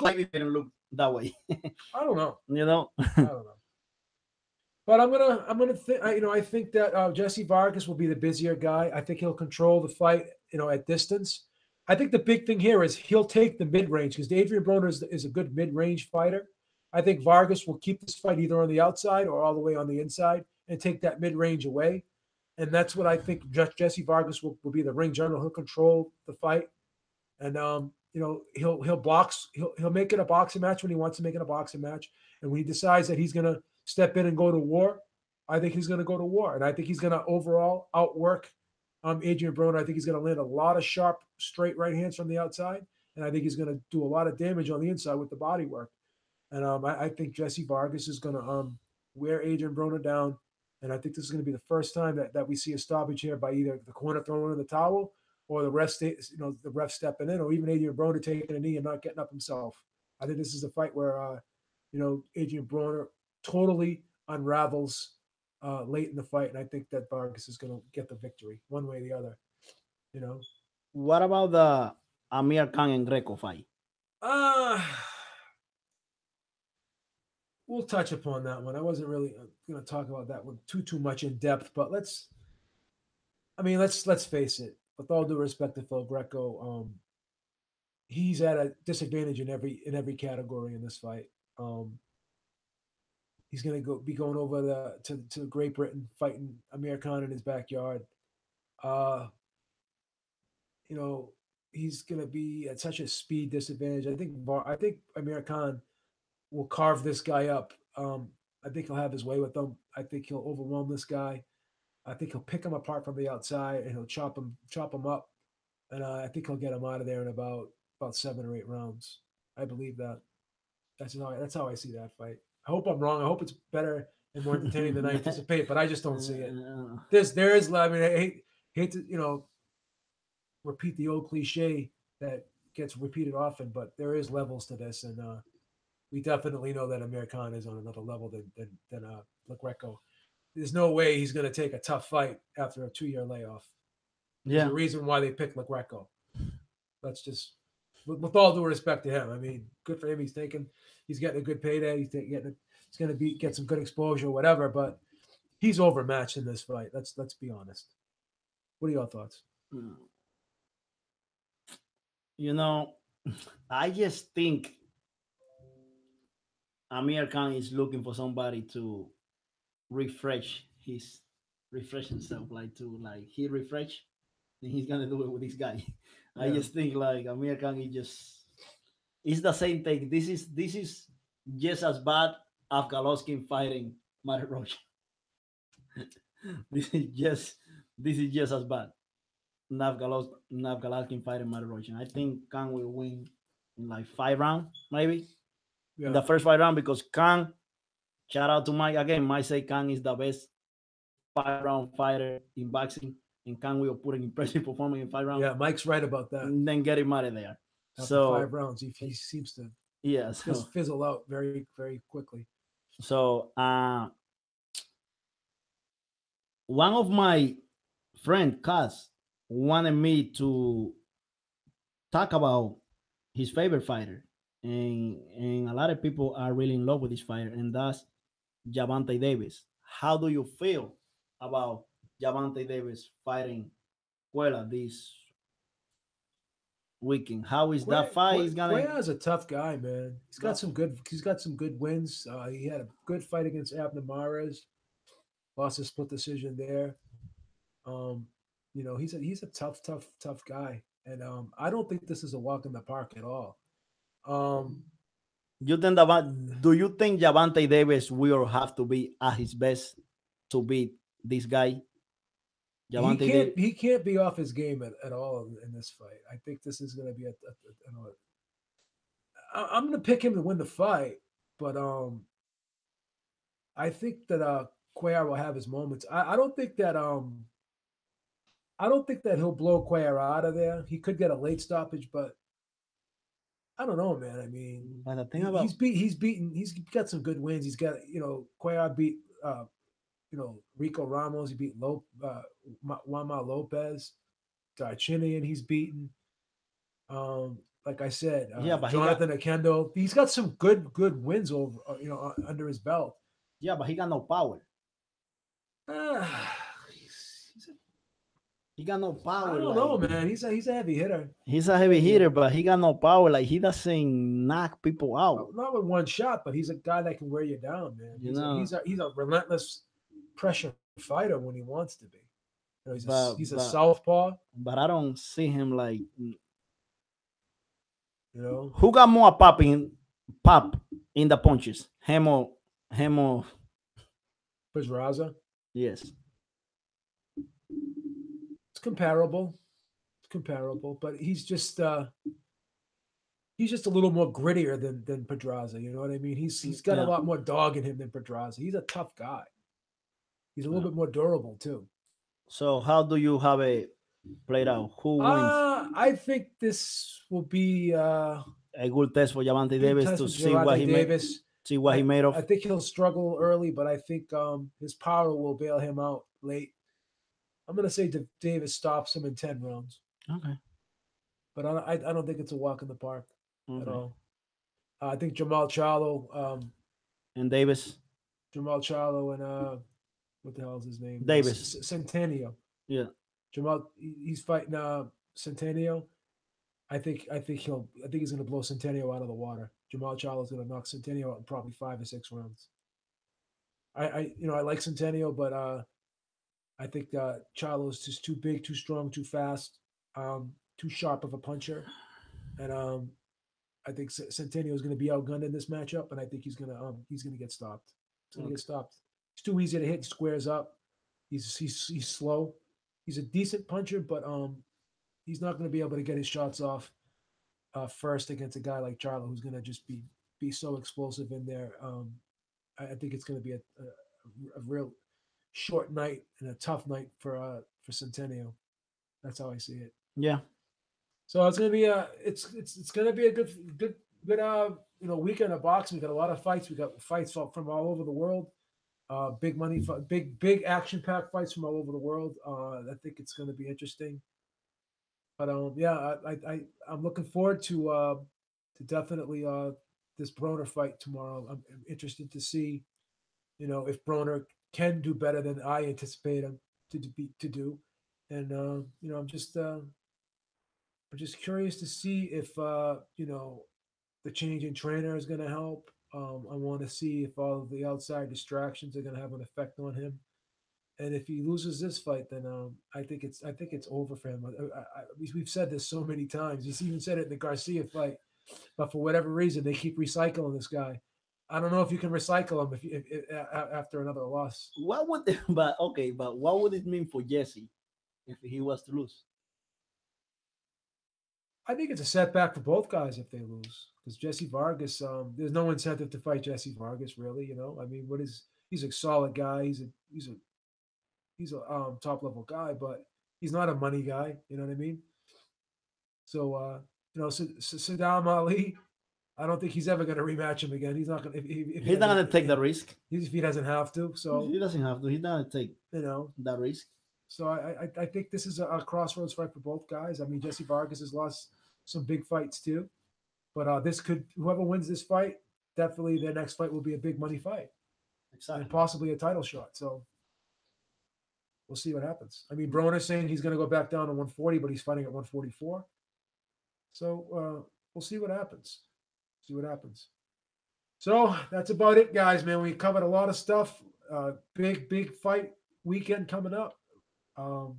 Maybe didn't look that way. I don't know. You know. I don't know. But I think that Jessie Vargas will be the busier guy. I think he'll control the fight, at distance. I think the big thing here is he'll take the mid range because Adrien Broner is a good mid range fighter. I think Vargas will keep this fight either on the outside or all the way on the inside and take that mid-range away. And that's what I think Jessie Vargas will be the ring general. He'll control the fight. And he'll box. He'll make it a boxing match when he wants to make it a boxing match. And when he decides that he's gonna step in and go to war, I think he's gonna go to war. And I think he's gonna overall outwork Adrien Broner. I think he's gonna land a lot of sharp, straight right hands from the outside. And I think he's gonna do a lot of damage on the inside with the body work. And I think Jessie Vargas is gonna wear Adrien Broner down. And I think this is going to be the first time that we see a stoppage here by either the corner throwing in the towel or the ref, the ref stepping in, or even Adrien Broner taking a knee and not getting up himself. I think this is a fight where, Adrien Broner totally unravels late in the fight, and I think that Vargas is going to get the victory one way or the other. What about the Amir Khan and Greco fight? We'll touch upon that one. I wasn't really going to talk about that one too much in depth, but let's face it. With all due respect to Phil Greco, he's at a disadvantage in every category in this fight. He's going to be going over to Great Britain, fighting Amir Khan in his backyard. He's going to be at such a speed disadvantage. I think Amir Khan will carve this guy up. I think he'll have his way with him. I think he'll overwhelm this guy. I think he'll pick him apart from the outside and he'll chop him up. And I think he'll get him out of there in about 7 or 8 rounds. I believe that. That's how I see that fight. I hope I'm wrong. I hope it's better and more entertaining than I anticipate, but I just don't see it. There is. I mean, I hate to repeat the old cliche that gets repeated often, but there is levels to this, and we definitely know that Amir Khan is on another level than Greco. There's no way he's going to take a tough fight after a 2-year layoff. There's a reason why they picked Greco. That's just, with all due respect to him. I mean, good for him. He's getting a good payday. He's going to get some good exposure, whatever. But he's overmatched in this fight. Let's be honest. What are your thoughts? I just think Amir Khan is looking for somebody to refresh himself, he refresh, and he's gonna do it with this guy. Yeah. I just think Amir Khan it's the same thing. This is just as bad as Golovkin fighting Matt Roach. This is just as bad. Golovkin fighting Matt Roach. And I think Khan will win in 5 rounds, maybe. Yeah. In the first 5 rounds, because Khan, shout out to Mike again. Mike say Khan is the best 5-round fighter in boxing, and Khan will put an impressive performance in 5 rounds. Yeah, Mike's right about that. And then get him out of there. After 5 rounds, he seems to just fizzle out very, very quickly. So one of my friend Kaz wanted me to talk about his favorite fighter, and a lot of people are really in love with this fighter, and that's Gervonta Davis. How do you feel about Gervonta Davis fighting Cuellar this weekend? How is that fight? Cuellar's a tough guy, man. He's got some good wins. He had a good fight against Abner Mares. Lost a split decision there. He's a tough guy, and I don't think this is a walk in the park at all. Do you think Gervonta Davis will have to be at his best to beat this guy? He can't be off his game at all in this fight. I think this is going to be I'm going to pick him to win the fight, but I think that Cuellar will have his moments. I don't think that he'll blow Cuellar out of there. He could get a late stoppage, but I don't know, man. I mean, he's got some good wins. He's got, Cuellar beat Rico Ramos. He beat Juanma Lopez. Darchinian he's beaten. Like I said, Jonathan Akendo. He's got some good wins over under his belt. Yeah, but he got no power. He got no power. I don't know, man. He's a heavy hitter. He's a heavy hitter, but he got no power. Like he doesn't knock people out. Not with one shot, but he's a guy that can wear you down, man. He's a relentless pressure fighter when he wants to be. You know, he's a southpaw. But I don't see him like. You know, who got more pop in the punches? Hemo. Pedraza. Yes. It's comparable. But he's just a little more grittier than Pedraza. You know what I mean? He's got a lot more dog in him than Pedraza. He's a tough guy. He's a little bit more durable too. So how do you have it played out? Who wins? I think this will be a good test for Gervonta Davis to see what he made. See what he made of. I think he'll struggle early, but I think his power will bail him out late. I'm going to say Davis stops him in 10 rounds. Okay. But I don't think it's a walk in the park at all. I think Jamal Charlo and Davis. Jamal Charlo and what the hell is his name? Davis. Centennial. Yeah. Jamal, he's fighting Centennial. I think he's going to blow Centennial out of the water. Jamal Charlo's going to knock Centennial out in probably 5 or 6 rounds. I like Centennial, but I think Charlo's just too big, too strong, too fast, too sharp of a puncher, and I think Centennial is going to be outgunned in this matchup, and I think he's going to get stopped. He's going to get stopped. It's too easy to hit. Squares up. He's slow. He's a decent puncher, but he's not going to be able to get his shots off first against a guy like Charlo, who's going to just be so explosive in there. I think it's going to be a real short night and a tough night for Centennial. That's how I see it. Yeah. So it's going to be it's going to be a good weekend of boxing. We got a lot of fights. We got fights from all over the world. Big money, big action-packed fights from all over the world. I think it's going to be interesting. But I'm looking forward to definitely this Broner fight tomorrow. I'm interested to see, if Broner can do better than I anticipate him to do, and I'm just curious to see if the change in trainer is going to help. I want to see if all of the outside distractions are going to have an effect on him. And if he loses this fight, then I think it's over for him. We've said this so many times. He's even said it in the Garcia fight, but for whatever reason, they keep recycling this guy. I don't know if you can recycle him if after another loss. What would it mean for Jessie if he was to lose? I think it's a setback for both guys if they lose, because Jessie Vargas, there's no incentive to fight Jessie Vargas, really. I mean, he's a solid guy. He's a top level guy, but he's not a money guy. You know what I mean? So Saddam Ali, I don't think he's ever going to rematch him again. He's not going. He's not going to take the risk. If he doesn't have to, so he doesn't have to. He's not going to take that risk. So I think this is a crossroads fight for both guys. I mean, Jessie Vargas has lost some big fights too, but whoever wins this fight, definitely their next fight will be a big money fight, exactly, and possibly a title shot. So we'll see what happens. I mean, Broner's saying he's going to go back down to 140, but he's fighting at 144. So we'll see what happens. So that's about it, guys. Man, we covered a lot of stuff. Big fight weekend coming up. There'll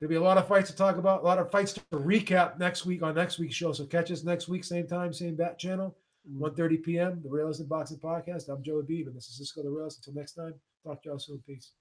be a lot of fights to talk about, a lot of fights to recap next week on next week's show. So catch us next week, same time, same bat channel, 1:30 p.m. The Realest Boxing Podcast. I'm Joe Beeb, and this is Cisco the Realest. Until next time, talk to y'all soon. Peace.